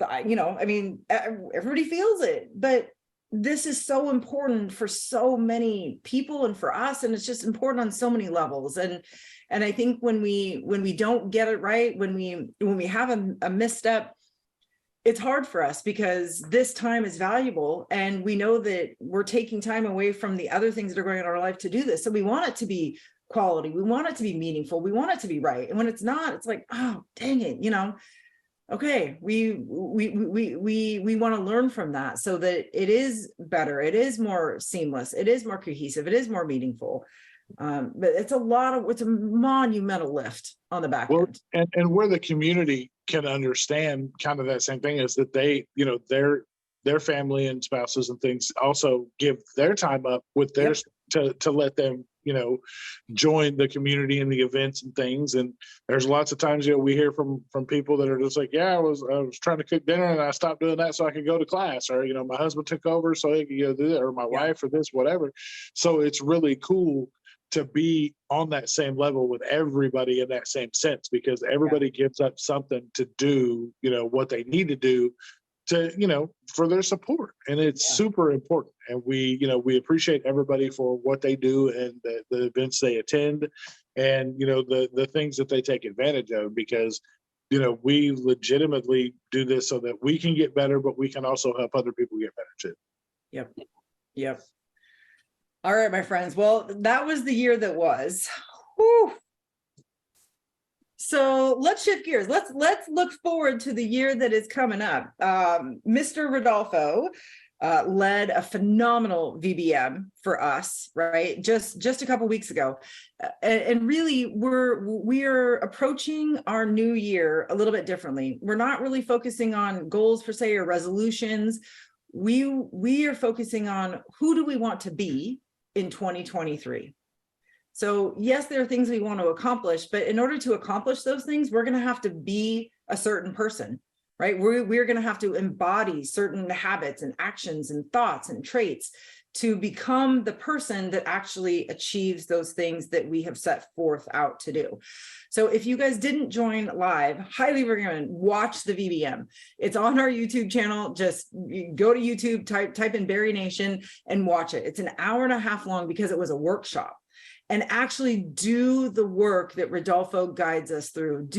everybody feels it, but this is so important for so many people and for us. And it's just important on so many levels. And I think when we don't get it right, when we have a misstep, it's hard for us because this time is valuable and we know that we're taking time away from the other things that are going on in our life to do this. So we want it to be quality. We want it to be meaningful. We want it to be right. And when it's not, it's like, oh, dang it, okay, we want to learn from that so that it is better. It is more seamless. It is more cohesive. It is more meaningful. But it's a monumental lift on the back Well, end. and where the community can understand kind of that same thing is that they, their family and spouses and things also give their time up with theirs to let them, join the community and the events and things. And there's lots of times, we hear from people that are just like, yeah, I was trying to cook dinner and I stopped doing that so I could go to class, or, my husband took over so he could go do that, or my wife or this, whatever. So it's really cool to be on that same level with everybody in that same sense, because everybody gives up something to do, what they need to do to, for their support. And it's super important. And we appreciate everybody for what they do and the events they attend and, the things that they take advantage of, because, we legitimately do this so that we can get better, but we can also help other people get better too. Yep. All right, my friends. Well, that was the year that was. Whew. So let's shift gears. Let's look forward to the year that is coming up. Mr. Rodolfo led a phenomenal VBM for us, right? Just a couple weeks ago, and really we're approaching our new year a little bit differently. We're not really focusing on goals per se or resolutions. We are focusing on who do we want to be in 2023. So yes, there are things we want to accomplish, but in order to accomplish those things, we're going to have to be a certain person, right? We're going to have to embody certain habits and actions and thoughts and traits to become the person that actually achieves those things that we have set forth out to do. So if you guys didn't join live, highly recommend watch the VBM. It's on our YouTube channel. Just go to YouTube, type in BariNation and watch it. It's an hour and a half long because it was a workshop. And actually do the work that Rodolfo guides us through.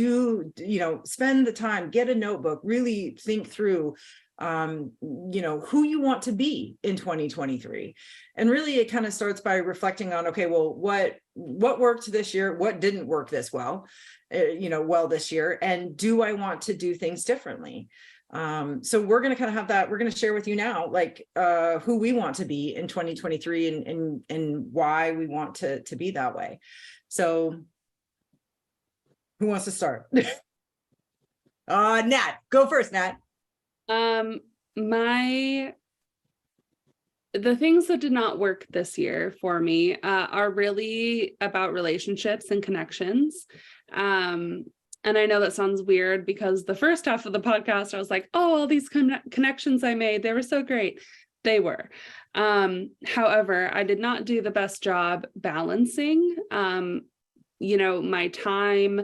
Spend the time, get a notebook, really think through, who you want to be in 2023. And really it kind of starts by reflecting on, okay, well, what what worked this year, what didn't work this well, well this year, and do I want to do things differently? So we're going to kind of have that. We're going to share with you now, like, who we want to be in 2023 and why we want to be that way. So who wants to start? Nat, go first, Nat. The things that did not work this year for me are really about relationships and connections. And I know that sounds weird because the first half of the podcast, I was like, oh, all these connections I made, they were so great. They were. However, I did not do the best job balancing, my time,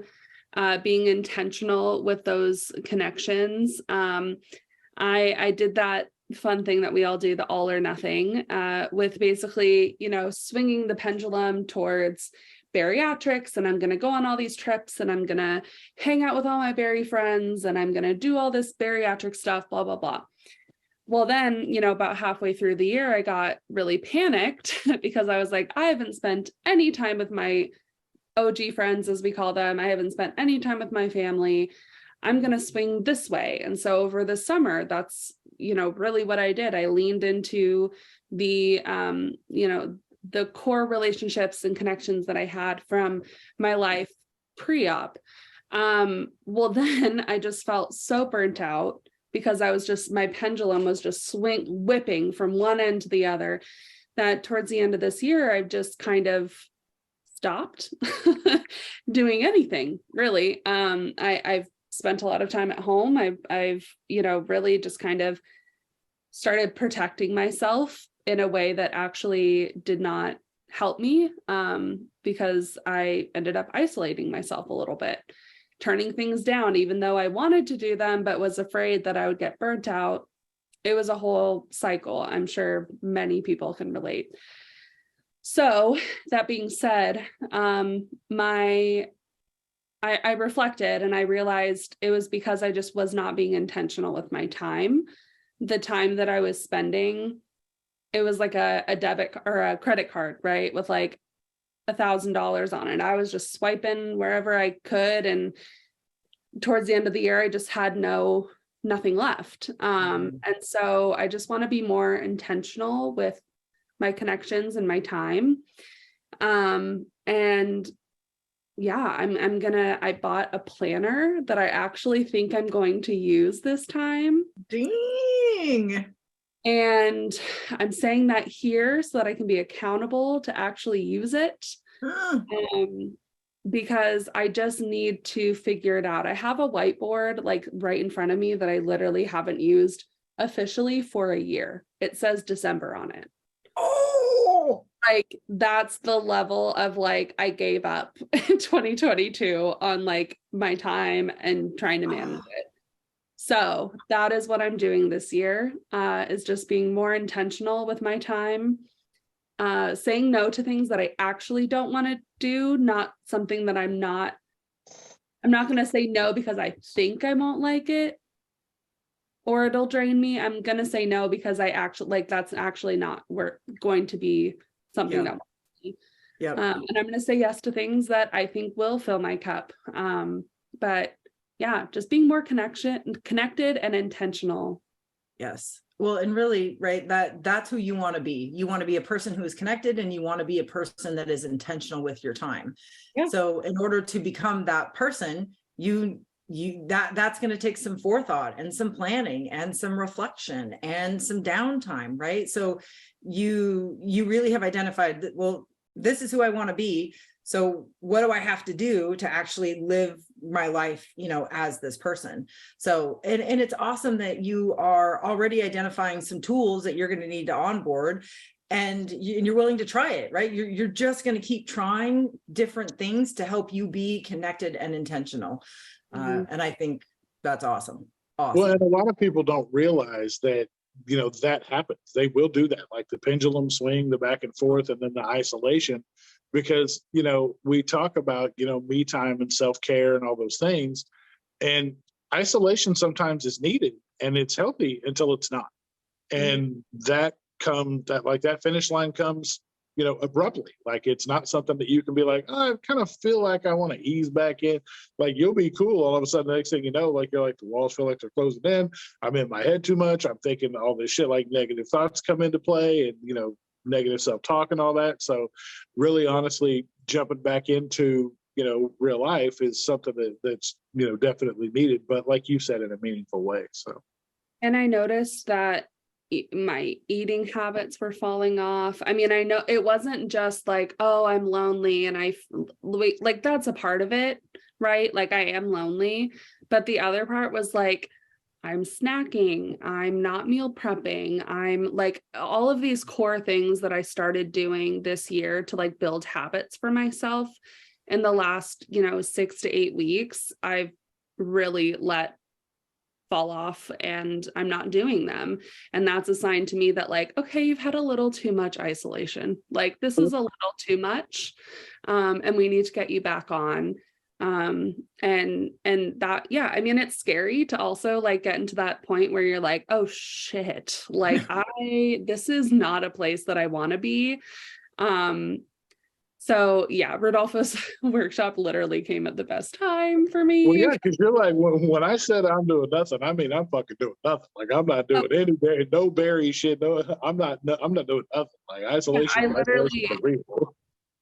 being intentional with those connections. I did that fun thing that we all do, the all or nothing, with basically, swinging the pendulum towards bariatrics, and I'm going to go on all these trips, and I'm going to hang out with all my Bari friends, and I'm going to do all this bariatric stuff, blah, blah, blah. Well, then, about halfway through the year, I got really panicked because I was like, I haven't spent any time with my OG friends, as we call them. I haven't spent any time with my family. I'm going to swing this way. And so over the summer, that's, really what I did. I leaned into the, the core relationships and connections that I had from my life pre-op. Well, then I just felt so burnt out because my pendulum was just whipping from one end to the other, that towards the end of this year, I've just kind of stopped doing anything, really. I've spent a lot of time at home. I've really just kind of started protecting myself in a way that actually did not help me, because I ended up isolating myself a little bit, turning things down, even though I wanted to do them, but was afraid that I would get burnt out. It was a whole cycle. I'm sure many people can relate. So that being said, I reflected and I realized it was because I just was not being intentional with my time. The time that I was spending, it was like a debit or a credit card, right? With like $1,000 on it. I was just swiping wherever I could. And towards the end of the year, I just had nothing left. And so I just want to be more intentional with my connections and my time. And yeah, I bought a planner that I actually think I'm going to use this time. Dang. And I'm saying that here so that I can be accountable to actually use it. Because I just need to figure it out. I have a whiteboard like right in front of me that I literally haven't used officially for a year. It says December on it. Oh, like that's the level of like I gave up in 2022 on like my time and trying to manage it. So that is what I'm doing this year, is just being more intentional with my time, saying no to things that I actually don't want to do, not something that I'm not going to say no because I think I won't like it or it'll drain me. I'm going to say no because I actually like, that's actually not going to be something that will help me. And I'm going to say yes to things that I think will fill my cup. But yeah, just being more connected and intentional. Yes. Well, and really, right, that's who you want to be. You want to be a person who is connected, and you want to be a person that is intentional with your time. Yeah. So in order to become that person, that's going to take some forethought and some planning and some reflection and some downtime, right? So you really have identified that, well, this is who I want to be. So what do I have to do to actually live my life, as this person? So, and it's awesome that you are already identifying some tools that you're going to need to onboard, and you're willing to try it, right? You're just going to keep trying different things to help you be connected and intentional. And I think that's awesome. Well, and a lot of people don't realize that, that happens. They will do that, like the pendulum swing, the back and forth, and then the isolation. Because, we talk about, me time and self-care and all those things, and isolation sometimes is needed and it's healthy until it's not. And that finish line comes abruptly. Like, it's not something that you can be like, oh, I kind of feel like I want to ease back in. Like, you'll be cool. All of a sudden, the next thing you know, like, you're like, the walls feel like they're closing in. I'm in my head too much. I'm thinking all this shit, like negative thoughts come into play, and, negative self-talk and all that. So really, honestly, jumping back into, real life is something that's, definitely needed, but like you said, in a meaningful way. So. And I noticed that my eating habits were falling off. I mean, I know it wasn't just like, oh, I'm lonely and like, that's a part of it, right? Like, I am lonely, but the other part was like, I'm snacking, I'm not meal prepping, I'm like, all of these core things that I started doing this year to like build habits for myself. In the last, 6 to 8 weeks, I've really let fall off and I'm not doing them. And that's a sign to me that like, okay, you've had a little too much isolation. Like, this is a little too much. And we need to get you back on. And that, yeah, I mean, it's scary to also like get into that point where you're like, oh shit, like this is not a place that I want to be. So yeah, Rodolfo's workshop literally came at the best time for me. Well, yeah, because you're like, when I said I'm doing nothing, I mean, I'm fucking doing nothing. Like, I'm not doing no berry shit. No, I'm not doing nothing. Like, isolation. I literally,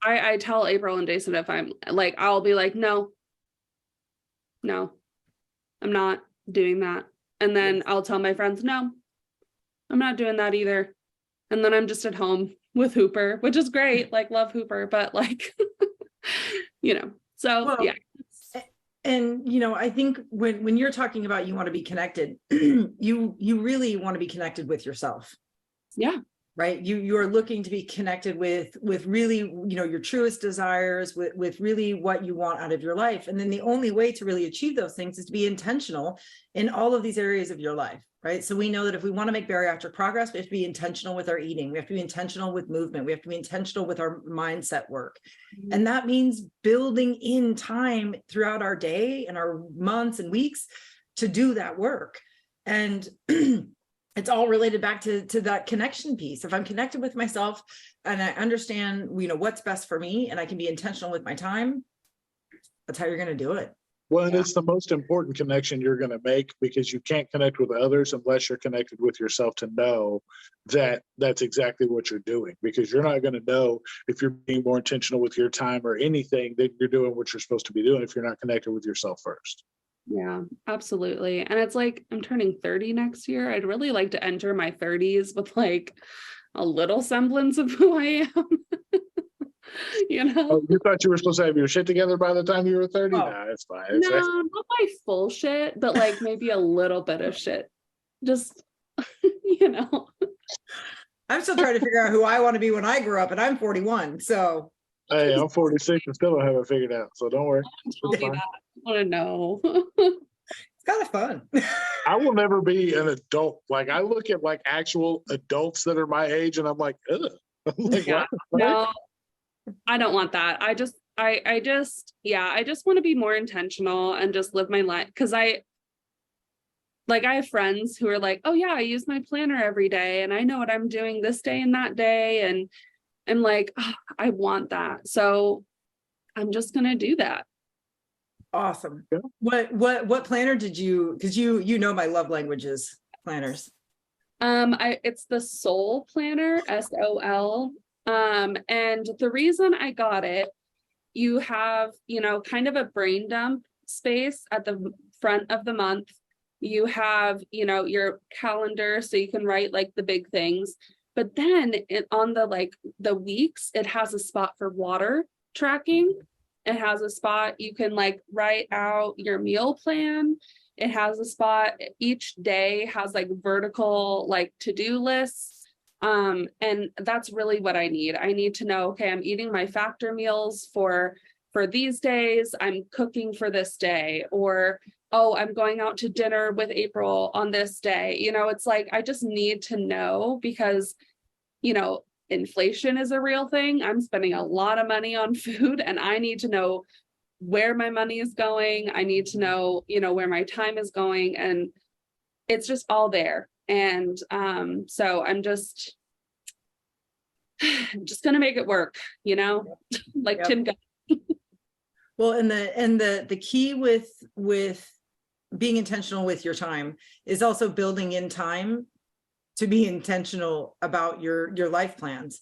I tell April and Jason, if I'm like, I'll be like, no, I'm not doing that. And then I'll tell my friends, no, I'm not doing that either. And then I'm just at home with Hooper, which is great. Like, love Hooper, but like, so yeah. And, I think when you're talking about, you want to be connected, you really want to be connected with yourself. Yeah. Right. You are looking to be connected with really, your truest desires, with really what you want out of your life. And then the only way to really achieve those things is to be intentional in all of these areas of your life. Right. So we know that if we want to make bariatric progress, we have to be intentional with our eating. We have to be intentional with movement. We have to be intentional with our mindset work. Mm-hmm. And that means building in time throughout our day and our months and weeks to do that work. And it's all related back to that connection piece. If I'm connected with myself and I understand, what's best for me, and I can be intentional with my time, that's how you're going to do it. Well, and it's the most important connection you're going to make, because you can't connect with others unless you're connected with yourself to know that that's exactly what you're doing, because you're not going to know if you're being more intentional with your time or anything that you're doing what you're supposed to be doing if you're not connected with yourself first. Yeah, absolutely. And it's like, I'm turning 30 next year. I'd really like to enter my 30s with like a little semblance of who I am. Oh, you thought you were supposed to have your shit together by the time you were 30? Nah, it's fine. No, not my full shit, but like maybe a little bit of shit. Just, I'm still trying to figure out who I want to be when I grow up, and I'm 41. So hey, I'm 46 and still don't have it figured out. So don't worry. I want to know. It's kind of fun. I will never be an adult. Like, I look at like actual adults that are my age and I'm like, ugh. Like, yeah, no, I don't want that. I just want to be more intentional and just live my life. Cause I have friends who are like, oh yeah, I use my planner every day and I know what I'm doing this day and that day. And I'm like, oh, I want that. So I'm just going to do that. Awesome. Yeah. What planner did you, cause my love languages planners. It's the Soul Planner, SOL. And the reason I got it, you have, kind of a brain dump space at the front of the month. You have, your calendar, so you can write like the big things, but then on the weeks, it has a spot for water tracking. It has a spot you can like write out your meal plan. It has a spot, each day has like vertical like to-do lists. And that's really what I need. I need to know, okay, I'm eating my factor meals for these days, I'm cooking for this day, or, oh, I'm going out to dinner with April on this day. It's like, I just need to know because, inflation is a real thing. I'm spending a lot of money on food and I need to know where my money is going. I need to know, where my time is going, and it's just all there. And so I'm just I'm just going to make it work, you know, like Yep. Tim. Well, and the key with being intentional with your time is also building in time to be intentional about your life plans.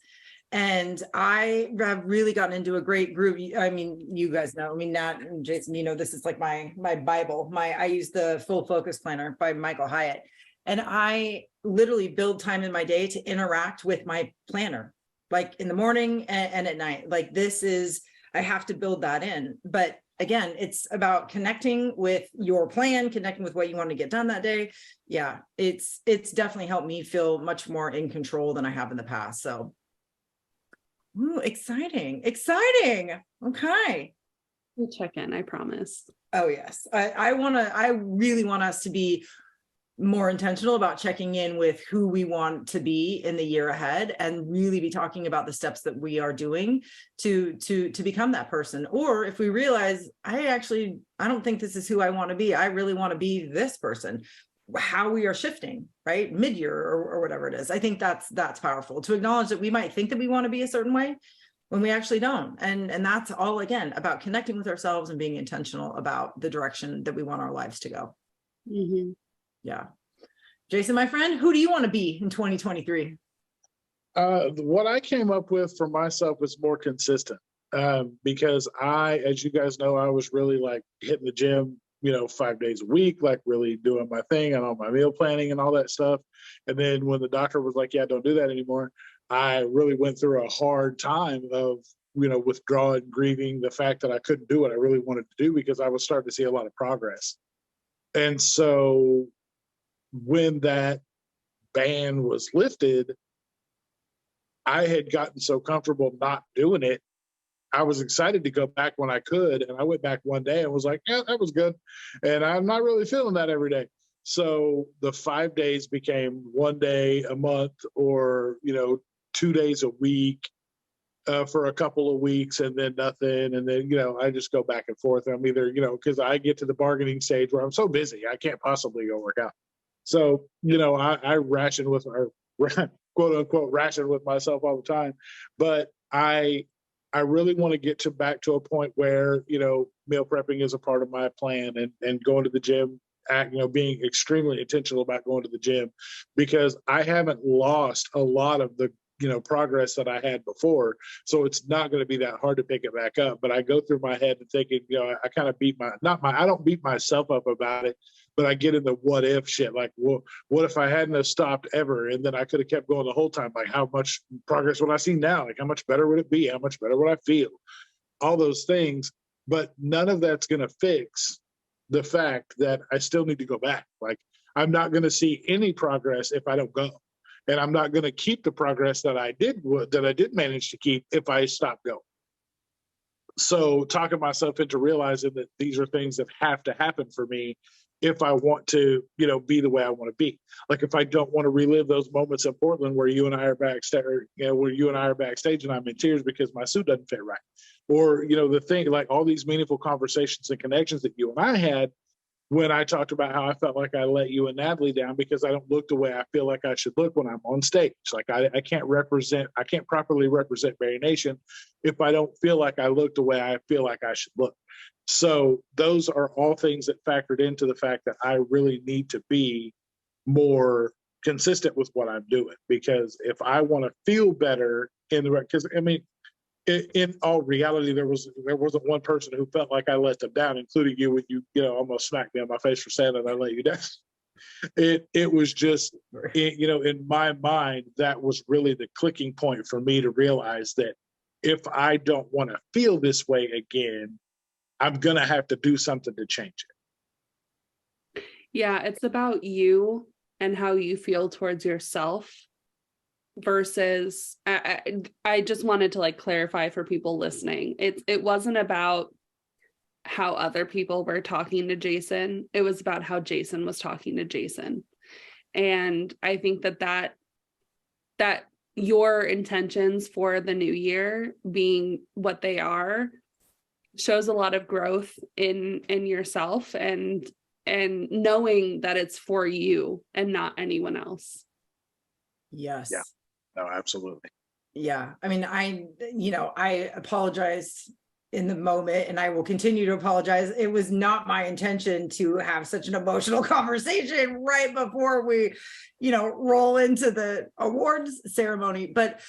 And I have really gotten into a great group. I mean, you guys know, I mean, Nat and Jason, you know, this is like my Bible. I use the Full Focus Planner by Michael Hyatt. And I literally build time in my day to interact with my planner, like in the morning and at night. Like this is, I have to build that in. But again, it's about connecting with your plan, connecting with what you want to get done that day. Yeah, it's definitely helped me feel much more in control than I have in the past. So, ooh, exciting. Okay. We'll check in, I promise. Oh yes. I really want us to be more intentional about checking in with who we want to be in the year ahead, and really be talking about the steps that we are doing to become that person. Or if we realize, I don't think this is who I want to be, I really want to be this person, how we are shifting, right, mid-year or whatever it is. I think that's powerful to acknowledge that we might think that we want to be a certain way when we actually don't. And that's all, again, about connecting with ourselves and being intentional about the direction that we want our lives to go. Mm-hmm. Yeah. Jason, my friend, who do you want to be in 2023? What I came up with for myself was more consistent, because as you guys know, I was really like hitting the gym, 5 days a week, like really doing my thing and all my meal planning and all that stuff. And then when the doctor was like, yeah, don't do that anymore, I really went through a hard time of, withdrawing, grieving the fact that I couldn't do what I really wanted to do, because I was starting to see a lot of progress. And so when that ban was lifted, I had gotten so comfortable not doing it. I was excited to go back when I could. And I went back one day and was like, yeah, that was good. And I'm not really feeling that every day. So the 5 days became 1 day a month, or, 2 days a week for a couple of weeks, and then nothing. And then, I just go back and forth. I'm either, because I get to the bargaining stage where I'm so busy, I can't possibly go work out. So, I ration with quote unquote ration with myself all the time. But I really want to get back to a point where, meal prepping is a part of my plan, and going to the gym, being extremely intentional about going to the gym, because I haven't lost a lot of the, progress that I had before. So it's not going to be that hard to pick it back up. But I go through my head and thinking, I kind of I don't beat myself up about it, but I get in the what if shit. Like, well, what if I hadn't have stopped ever? And then I could have kept going the whole time. Like, how much progress would I see now? Like, how much better would it be? How much better would I feel? All those things. But none of that's going to fix the fact that I still need to go back. Like, I'm not going to see any progress if I don't go. And I'm not going to keep the progress that I did manage to keep if I stop going. So talking myself into realizing that these are things that have to happen for me if I want to, be the way I want to be. Like, if I don't want to relive those moments in Portland where you and I are backstage, and I'm in tears because my suit doesn't fit right. Or, the thing, like all these meaningful conversations and connections that you and I had when I talked about how I felt like I let you and Natalie down because I don't look the way I feel like I should look when I'm on stage. Like, I can't properly represent BariNation if I don't feel like I look the way I feel like I should look. So those are all things that factored into the fact that I really need to be more consistent with what I'm doing, because if I want to feel better because I mean, in all reality, there wasn't one person who felt like I let them down, including you, when you almost smacked me on my face for saying that I let you down. It was just, in my mind, that was really the clicking point for me to realize that if I don't want to feel this way again, I'm gonna have to do something to change it. Yeah, it's about you and how you feel towards yourself. Versus, I just wanted to like clarify for people listening. It wasn't about how other people were talking to Jason. It was about how Jason was talking to Jason. And I think that your intentions for the new year being what they are shows a lot of growth in yourself, and knowing that it's for you and not anyone else. Yes. Yeah. No, absolutely. Yeah, I mean, I apologize in the moment, and I will continue to apologize. It was not my intention to have such an emotional conversation right before we, roll into the awards ceremony, but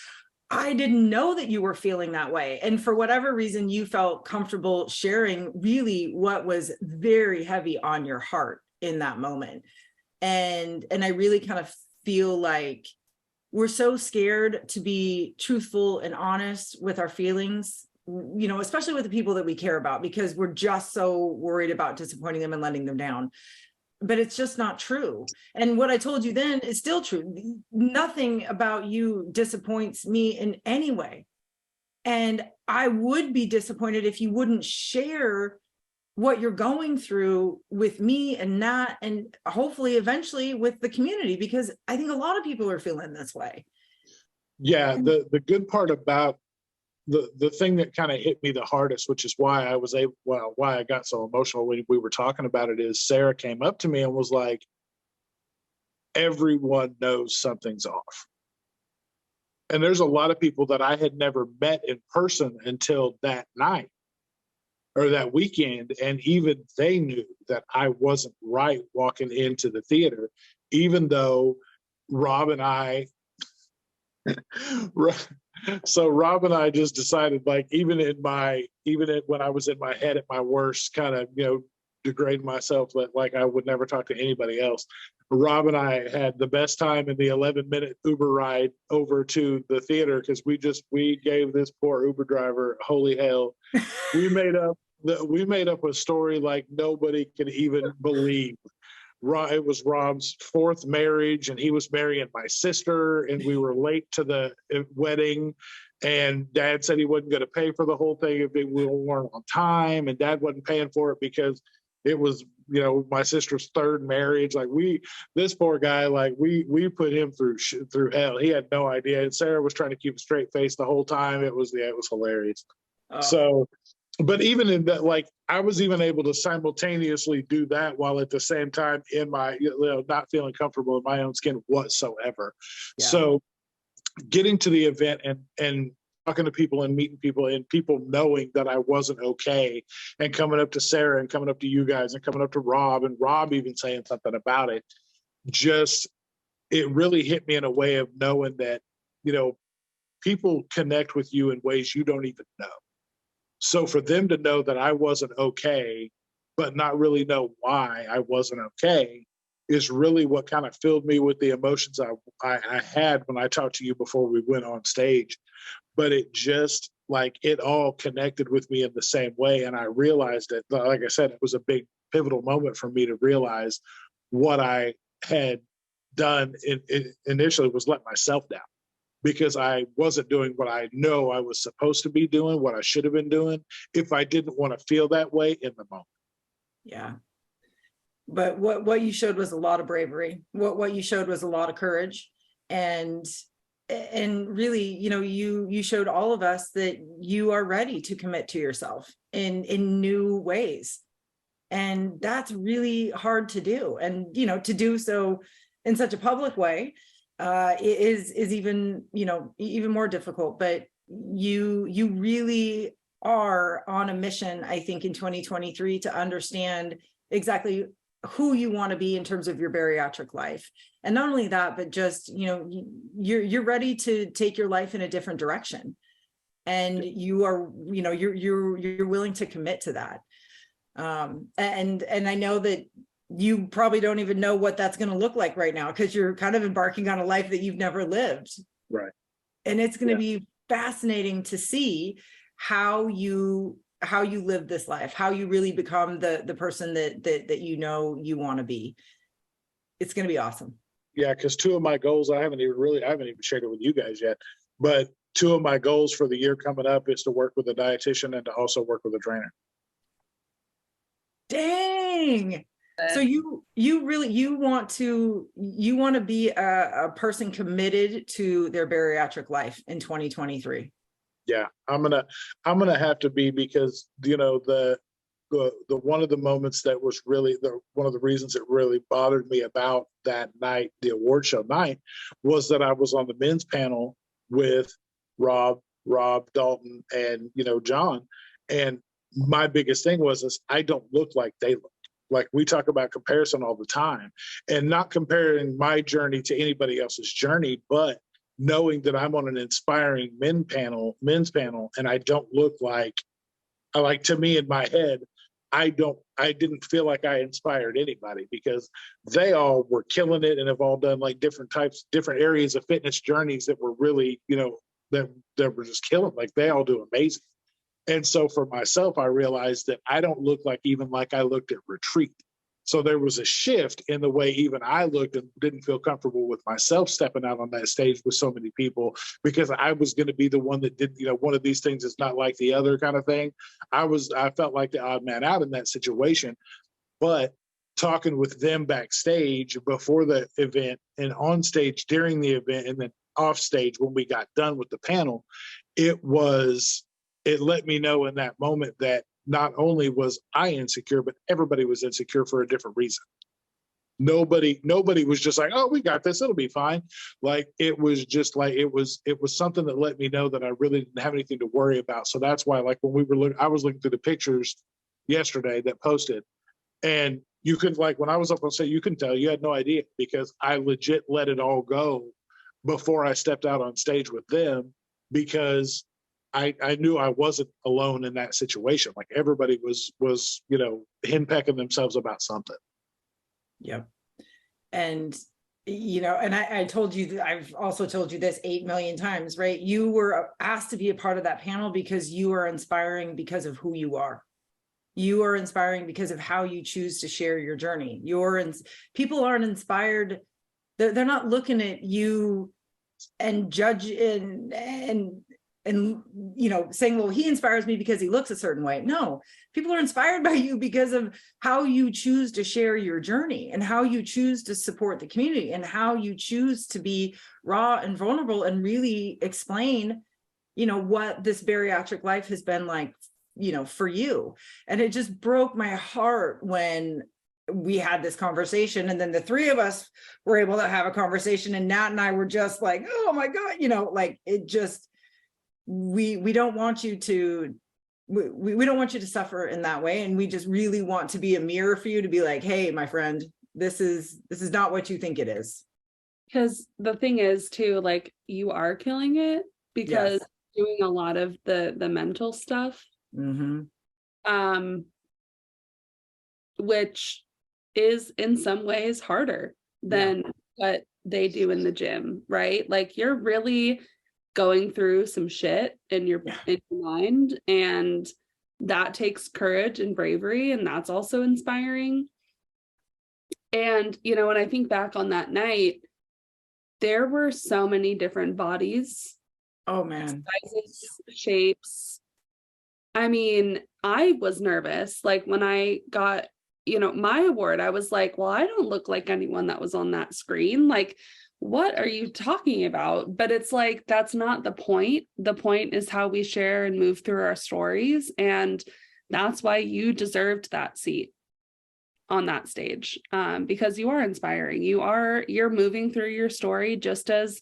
I didn't know that you were feeling that way. And for whatever reason, you felt comfortable sharing really what was very heavy on your heart in that moment. And I really kind of feel like we're so scared to be truthful and honest with our feelings, especially with the people that we care about, because we're just so worried about disappointing them and letting them down. But it's just not true. And what I told you then is still true. Nothing about you disappoints me in any way. And I would be disappointed if you wouldn't share what you're going through with me and Nat, and hopefully eventually with the community, because I think a lot of people are feeling this way. Yeah, the good part about the thing that kind of hit me the hardest, which is why I was able, well, why I got so emotional when we were talking about it, is Sarah came up to me and was like, everyone knows something's off. And there's a lot of people that I had never met in person until that night or that weekend. And even they knew that I wasn't right walking into the theater, even though Rob and I, so Rob and I just decided, like, even when I was in my head at my worst, kind of, degrade myself, like I would never talk to anybody else. Rob and I had the best time in the 11-minute Uber ride over to the theater, because we gave this poor Uber driver holy hell. We made up a story like nobody can even believe. It was Rob's fourth marriage, and he was marrying my sister, and we were late to the wedding, and Dad said he wasn't going to pay for the whole thing if we weren't on time, and Dad wasn't paying for it because it was, my sister's third marriage. Like, this poor guy, like, we put him through hell. He had no idea. And Sarah was trying to keep a straight face the whole time. It was hilarious. Oh. So, but even in that, like, I was even able to simultaneously do that while at the same time in my, not feeling comfortable in my own skin whatsoever. Yeah. So getting to the event and talking to people and meeting people and people knowing that I wasn't okay, and coming up to Sarah and coming up to you guys and coming up to Rob, and Rob even saying something about it, it really hit me in a way of knowing that, people connect with you in ways you don't even know. So for them to know that I wasn't okay, but not really know why I wasn't okay, is really what kind of filled me with the emotions I had when I talked to you before we went on stage. But it just, like, it all connected with me in the same way. And I realized that, like I said, it was a big pivotal moment for me to realize what I had done initially was let myself down, because I wasn't doing what I know I was supposed to be doing, what I should have been doing, if I didn't want to feel that way in the moment. Yeah. But what you showed was a lot of bravery. What you showed was a lot of courage. And really, you showed all of us that you are ready to commit to yourself in new ways. And that's really hard to do. And, to do so in such a public way is even, even more difficult. But you really are on a mission, I think, in 2023 to understand exactly who you want to be in terms of your bariatric life. And not only that, but just, you're ready to take your life in a different direction. And you are, you're willing to commit to that. And I know that you probably don't even know what that's going to look like right now, because you're kind of embarking on a life that you've never lived. Right. And it's going to be fascinating to see how you live this life, how you really become the person that you want to be. It's going to be awesome. Yeah, because two of my goals, I haven't even shared it with you guys yet, but two of my goals for the year coming up is to work with a dietitian and to also work with a trainer. Dang. So you want to be a person committed to their bariatric life in 2023. Yeah, I'm gonna have to be, because the one of the moments that was really one of the reasons it really bothered me about that night, the award show night, was that I was on the men's panel with Rob, Dalton, and, John. And my biggest thing was is I don't look like they look. Like, we talk about comparison all the time, and not comparing my journey to anybody else's journey, but knowing that I'm on an inspiring men's panel, and I don't look like, to me in my head, I didn't feel like I inspired anybody, because they all were killing it and have all done like different areas of fitness journeys that were really, that were just killing. Like, they all do amazing. And so for myself, I realized that I don't look like I looked at retreat. So there was a shift in the way even I looked, and didn't feel comfortable with myself stepping out on that stage with so many people, because I was going to be the one that did, one of these things is not like the other kind of thing. I felt like the odd man out in that situation. But talking with them backstage before the event, and on stage during the event, and then off stage when we got done with the panel, it let me know in that moment that not only was I insecure, but everybody was insecure for a different reason. Nobody was just like, oh, we got this, it'll be fine. Like, it was just like, it was something that let me know that I really didn't have anything to worry about. So that's why, like, when I was looking through the pictures yesterday that posted, and you could, like, when I was up on stage, you can tell you had no idea, because I legit let it all go before I stepped out on stage with them, because I knew I wasn't alone in that situation. Like, everybody was, henpecking themselves about something. Yep. And, and I told you that, I've also told you this 8 million times, right? You were asked to be a part of that panel because you are inspiring because of who you are. You are inspiring because of how you choose to share your journey. People aren't inspired. They're not looking at you and judging and saying, well, he inspires me because he looks a certain way. No, people are inspired by you because of how you choose to share your journey, and how you choose to support the community, and how you choose to be raw and vulnerable and really explain, what this bariatric life has been like, for you. And it just broke my heart when we had this conversation, and then the three of us were able to have a conversation, and Nat and I were just like, oh my God, like, it just, we don't want you to, we don't want you to suffer in that way. And we just really want to be a mirror for you, to be like, hey, my friend, this is not what you think it is. Because the thing is too, like, you are killing it, because Yes. doing a lot of the mental stuff, which is in some ways harder than what they do in the gym, right? Like, you're really going through some shit in your mind, and that takes courage and bravery, and that's also inspiring. And when I think back on that night, there were so many different bodies, Oh man, sizes, shapes. I mean, I was nervous. Like, when I got my award, I was like, well, I don't look like anyone that was on that screen. Like, what are you talking about? But it's like, that's not the point. The point is how we share and move through our stories. And that's why you deserved that seat on that stage, because you are inspiring. You're moving through your story, just as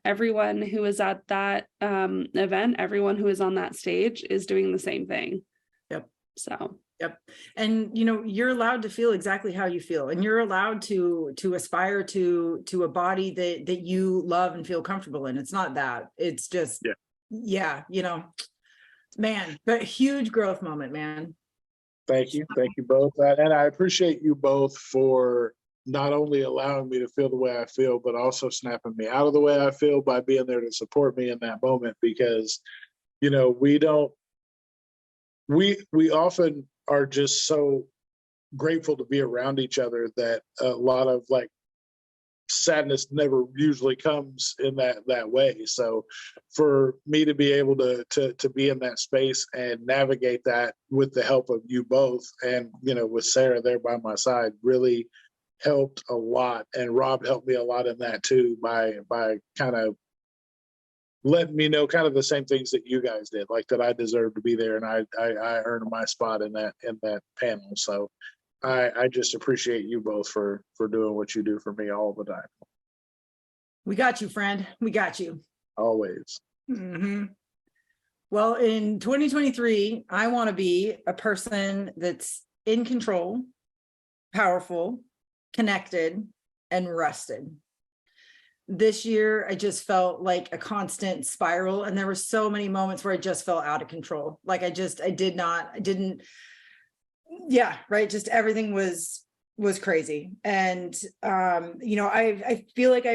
everyone who is at that event, everyone who is on that stage is doing the same thing. Yep. So. Yep. And you're allowed to feel exactly how you feel, and you're allowed to aspire to a body that you love and feel comfortable in. It's not that, it's just man, but huge growth moment, man. Thank you both, and I appreciate you both for not only allowing me to feel the way I feel, but also snapping me out of the way I feel by being there to support me in that moment. Because we often are just so grateful to be around each other that a lot of, like, sadness never usually comes in that way. So for me to be able to be in that space and navigate that with the help of you both, and with Sarah there by my side, really helped a lot. And Rob helped me a lot in that too, by kind of letting me know kind of the same things that you guys did, like that I deserve to be there, and I earned my spot in that panel. So I just appreciate you both for doing what you do for me all the time. We got you, friend. We got you. Always. Mhm. Well, in 2023, I want to be a person that's in control, powerful, connected, and rested. This year, I just felt like a constant spiral, and there were so many moments where I just felt out of control. Like I didn't, yeah, right. Just everything was crazy. And I feel like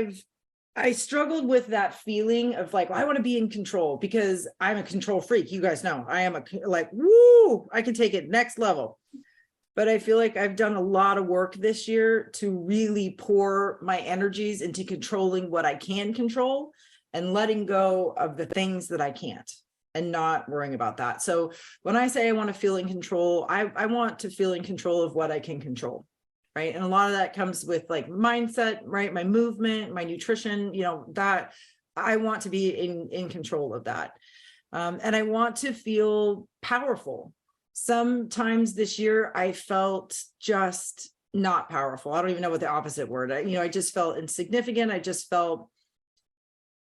I struggled with that feeling of like, I want to be in control because I'm a control freak. You guys know I am woo, I can take it next level. But I feel like I've done a lot of work this year to really pour my energies into controlling what I can control and letting go of the things that I can't and not worrying about that. So when I say I want to feel in control, I want to feel in control of what I can control. Right. And a lot of that comes with like mindset, right? My movement, my nutrition, that I want to be in control of that. And I want to feel powerful. Sometimes this year I felt just not powerful. I don't even know what the opposite word. I just felt insignificant. I just felt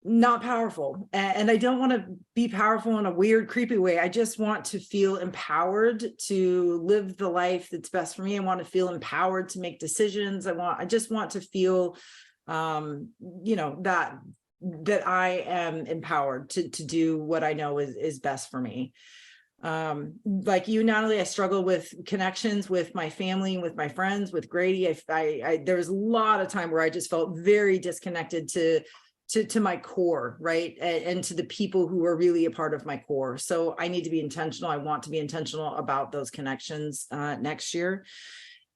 not powerful. And I don't want to be powerful in a weird, creepy way. I just want to feel empowered to live the life that's best for me. I want to feel empowered to make decisions. I just want to feel, that I am empowered to do what I know is best for me. Like you, Natalie, I struggle with connections with my family, with my friends, with Grady. There was a lot of time where I just felt very disconnected to my core, right? And to the people who are really a part of my core. So I need to be intentional. I want to be intentional about those connections next year.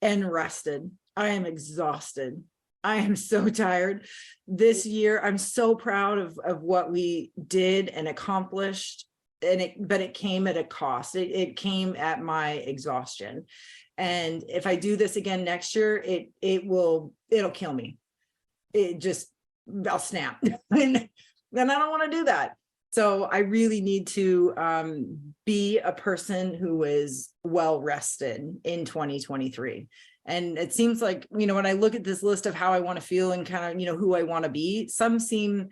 And rested. I am exhausted. I am so tired this year. I'm so proud of what we did and accomplished. But it came at a cost. It came at my exhaustion. And if I do this again next year, it'll kill me. I'll snap. And then I don't want to do that. So I really need to be a person who is well rested in 2023. And it seems like, when I look at this list of how I want to feel and kind of, who I want to be, some seem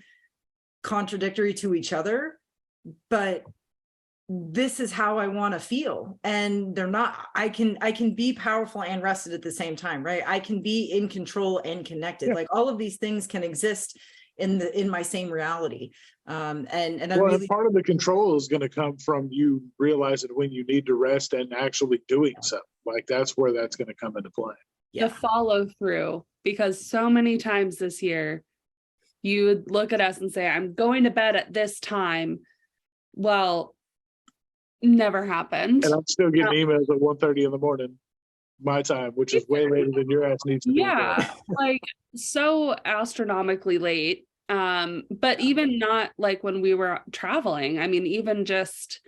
contradictory to each other, but this is how I want to feel. And they're not, I can be powerful and rested at the same time, right? I can be in control and connected. Yeah. Like all of these things can exist in my same reality. And part of the control is going to come from you realizing when you need to rest and actually doing something. Like that's where that's going to come into play. Yeah. The follow through, because so many times this year you would look at us and say, I'm going to bed at this time. Well, never happened. And I'm still getting emails at 1:30 in the morning, my time, which is way later than your ass needs to be. Yeah, like so astronomically late. But even not like when we were traveling. I mean, even just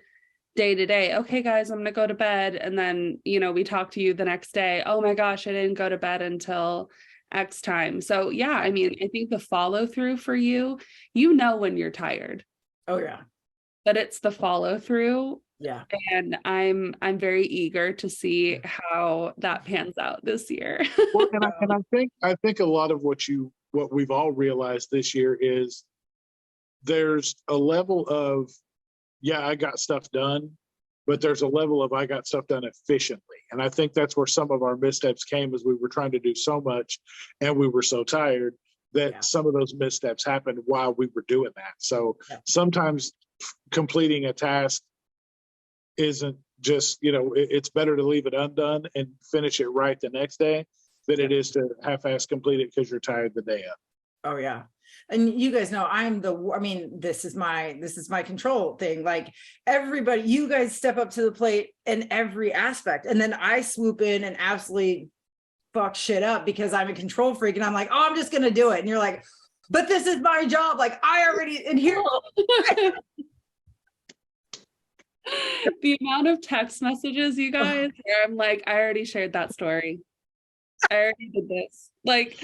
day to day, okay, guys, I'm gonna go to bed. And then, we talk to you the next day. Oh my gosh, I didn't go to bed until X time. So yeah, I mean, I think the follow through for you, when you're tired. Oh yeah. But it's the follow through. Yeah. And I'm very eager to see how that pans out this year. Well, and I think a lot of what we've all realized this year is there's a level of, I got stuff done, but there's a level of I got stuff done efficiently. And I think that's where some of our missteps came, as we were trying to do so much and we were so tired that some of those missteps happened while we were doing that. So sometimes completing a task isn't just, it's better to leave it undone and finish it right the next day than it is to half-ass complete it because you're tired the day of. Oh yeah. And you guys know this is my control thing. Like everybody, you guys step up to the plate in every aspect. And then I swoop in and absolutely fuck shit up because I'm a control freak. And I'm like, oh, I'm just going to do it. And you're like, but this is my job. Like I already in here. The amount of text messages, you guys, where I'm like, I already shared that story. I already did this. Like,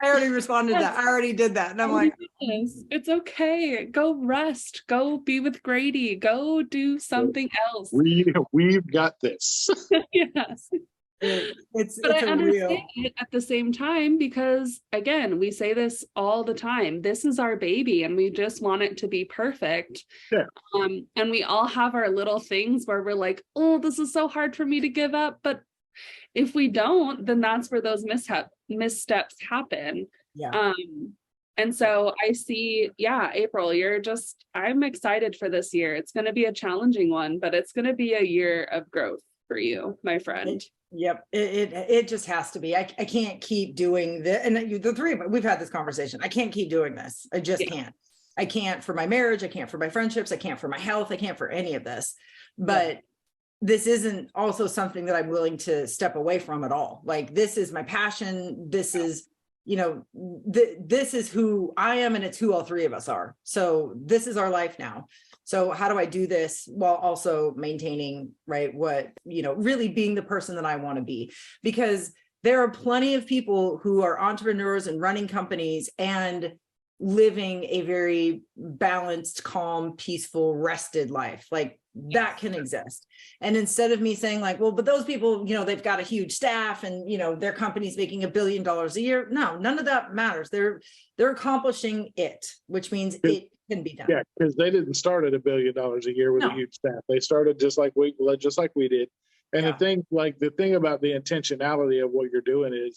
I already responded to that. I already did that. And I'm like, it's okay. Go rest. Go be with Grady. Go do something else. We've got this. Yes. It's But I a understand real, it at the same time because, again, we say this all the time. This is our baby and we just want it to be perfect. Yeah. And we all have our little things where we're like, oh, this is so hard for me to give up. But if we don't, then that's where those missteps happen. yeah. And so I see, yeah, April, I'm excited for this year. It's going to be a challenging one, but it's going to be a year of growth for you, my friend. Yep, it just has to be. I can't keep doing this. And the three of us, we've had this conversation. I can't keep doing this. I just can't. I can't for my marriage. I can't for my friendships. I can't for my health. I can't for any of this. But this isn't also something that I'm willing to step away from at all. Like, this is my passion. This is, this is who I am, and it's who all three of us are. So this is our life now. So how do I do this while also maintaining, right, what, really being the person that I want to be? Because there are plenty of people who are entrepreneurs and running companies and living a very balanced, calm, peaceful, rested life. Like, that can exist. And instead of me saying like, well, but those people, they've got a huge staff and, their company's making $1 billion a year. No, none of that matters. They're accomplishing it, which means it can be done. Yeah, because they didn't start at $1 billion a year with a huge staff. They started just like we did. And the thing about the intentionality of what you're doing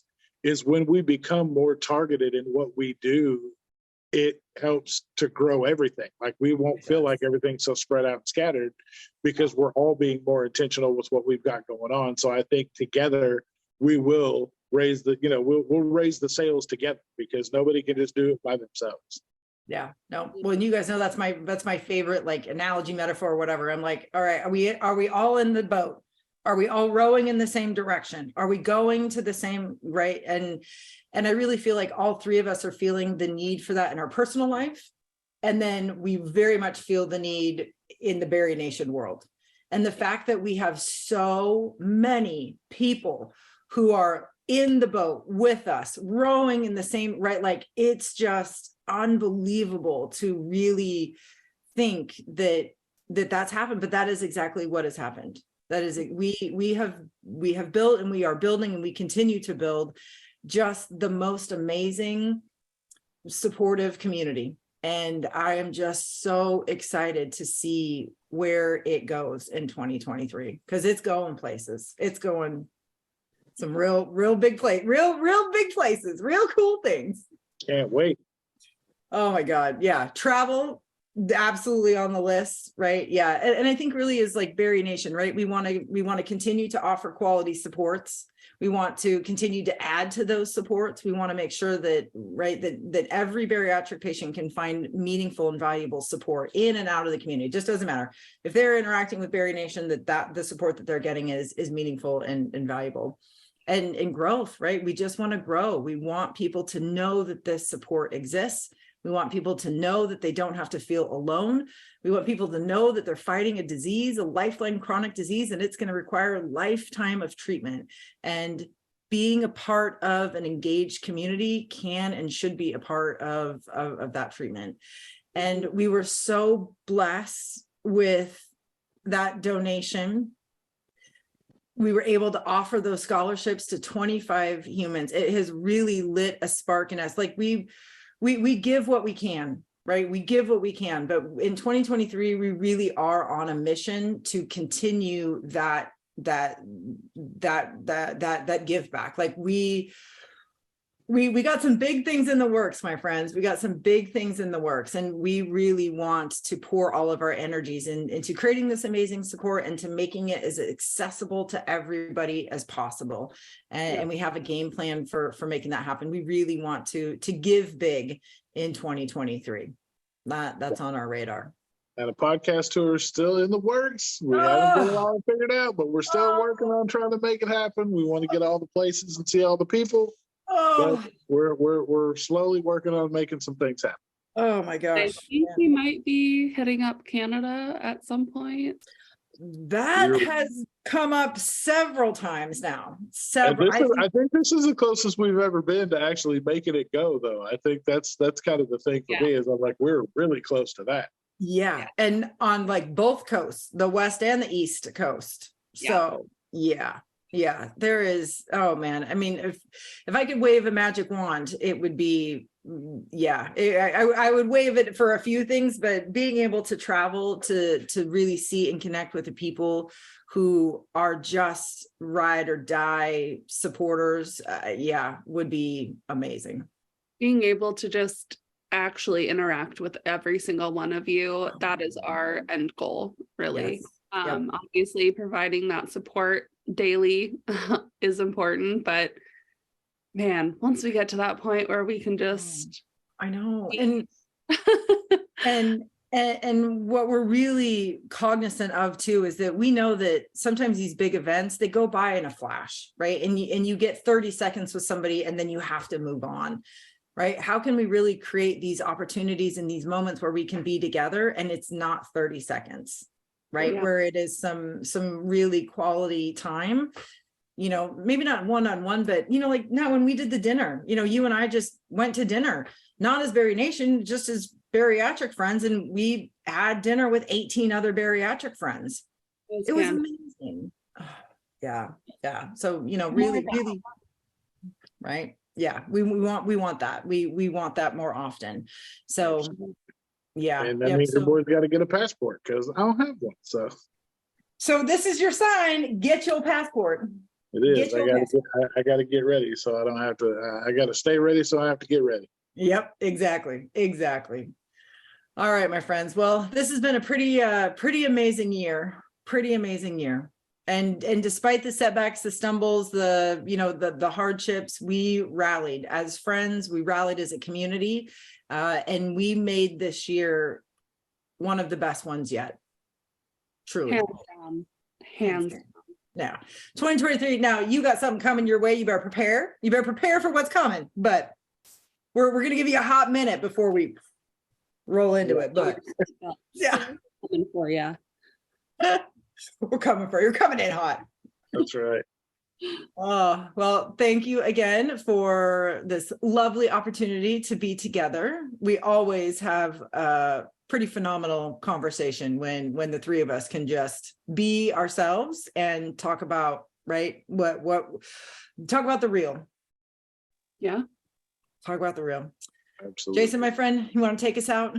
is when we become more targeted in what we do, it helps to grow everything. Like, we won't feel like everything's so spread out and scattered because we're all being more intentional with what we've got going on. So I think together we will raise we'll raise the sales together, because nobody can just do it by themselves. Yeah, no. Well, and you guys know that's my favorite, like, analogy, metaphor, or whatever. I'm like, all right, are we all in the boat? Are we all rowing in the same direction? Are we going to the same, right? And I really feel like all three of us are feeling the need for that in our personal life. And then we very much feel the need in the BariNation world. And the fact that we have so many people who are in the boat with us, rowing in the same, right? Like, it's just unbelievable to really think that that's happened, but that is exactly what has happened. That is, we have built, and we are building, and we continue to build just the most amazing, supportive community. And I am just so excited to see where it goes in 2023, because it's going places. It's going some real big big places, real cool things. Can't wait. Oh my God. Yeah. Travel, absolutely on the list, right? Yeah. And I think really is like BariNation, right? We want to continue to offer quality supports. We want to continue to add to those supports. We want to make sure that, right, that every bariatric patient can find meaningful and valuable support in and out of the community. It just doesn't matter if they're interacting with BariNation, that the support that they're getting is meaningful and valuable. And growth, right? We just want to grow. We want people to know that this support exists. We want people to know that they don't have to feel alone. We want people to know that they're fighting a disease, a lifelong chronic disease, and it's going to require a lifetime of treatment. And being a part of an engaged community can and should be a part of that treatment. And we were so blessed with that donation. We were able to offer those scholarships to 25 humans. It has really lit a spark in us. Like, we give what we can, right? We give what we can, but in 2023, we really are on a mission to continue that give back. Like, we got some big things in the works, my friends. We got some big things in the works, and we really want to pour all of our energies into creating this amazing support and to making it as accessible to everybody as possible. And we have a game plan for making that happen. We really want to give big in 2023. That's on our radar. And a podcast tour is still in the works. We haven't got it all figured out, but we're still working on trying to make it happen. We want to get all the places and see all the people. But we're slowly working on making some things happen. Oh my gosh. I think we might be hitting up Canada at some point. That has come up several times now. I think this is the closest we've ever been to actually making it go, though. I think that's kind of the thing for me, is I'm like, we're really close to that. Yeah. And on like both coasts, the West and the East Coast. So yeah. Yeah, there is. Oh man. I mean, if I could wave a magic wand, it would be, yeah, I would wave it for a few things, but being able to travel to really see and connect with the people who are just ride or die supporters, yeah, would be amazing. Being able to just actually interact with every single one of you, that is our end goal, really. Yes. Yep. Obviously providing that support daily is important, but man, once we get to that point where we can just I know. And what we're really cognizant of too is that we know that sometimes these big events, they go by in a flash, right? And you get 30 seconds with somebody and then you have to move on, right? How can we really create these opportunities in these moments where we can be together and it's not 30 seconds, right? Yeah. Where it is some really quality time, you know, maybe not one-on-one, but, you know, like now when we did the dinner, you know, you and I just went to dinner, not as BariNation, just as bariatric friends. And we had dinner with 18 other bariatric friends. It was amazing. Yeah. Yeah. So, you know, really, right. Yeah. We want that. We want that more often. So, yeah. And that means the boys got to get a passport because I don't have one. So this is your sign. Get your passport. It is. I got to get ready, so I don't have to. I got to stay ready, so I have to get ready. Yep. Exactly. All right, my friends. Well, this has been a pretty amazing year. And despite the setbacks, the stumbles, the hardships, we rallied as friends. We rallied as a community, and we made this year one of the best ones yet. Truly, hands down. Now, 2023. Now you got something coming your way. You better prepare. You better prepare for what's coming. But we're gonna give you a hot minute before we roll into it. But yeah, coming for you. We're coming for you. You're coming in hot. That's right. Oh, well, thank you again for this lovely opportunity to be together. We always have a pretty phenomenal conversation when the three of us can just be ourselves and talk about, right, talk about the real. Yeah. Talk about the real. Absolutely. Jason, my friend, you want to take us out?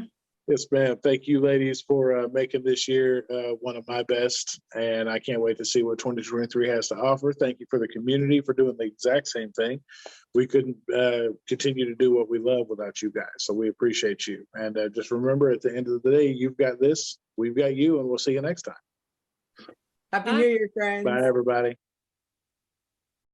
Yes, ma'am. Thank you, ladies, for making this year one of my best. And I can't wait to see what 2023 has to offer. Thank you for the community for doing the exact same thing. We couldn't continue to do what we love without you guys. So we appreciate you. And just remember, at the end of the day, you've got this, we've got you, and we'll see you next time. Happy New Year, friends. Bye, everybody.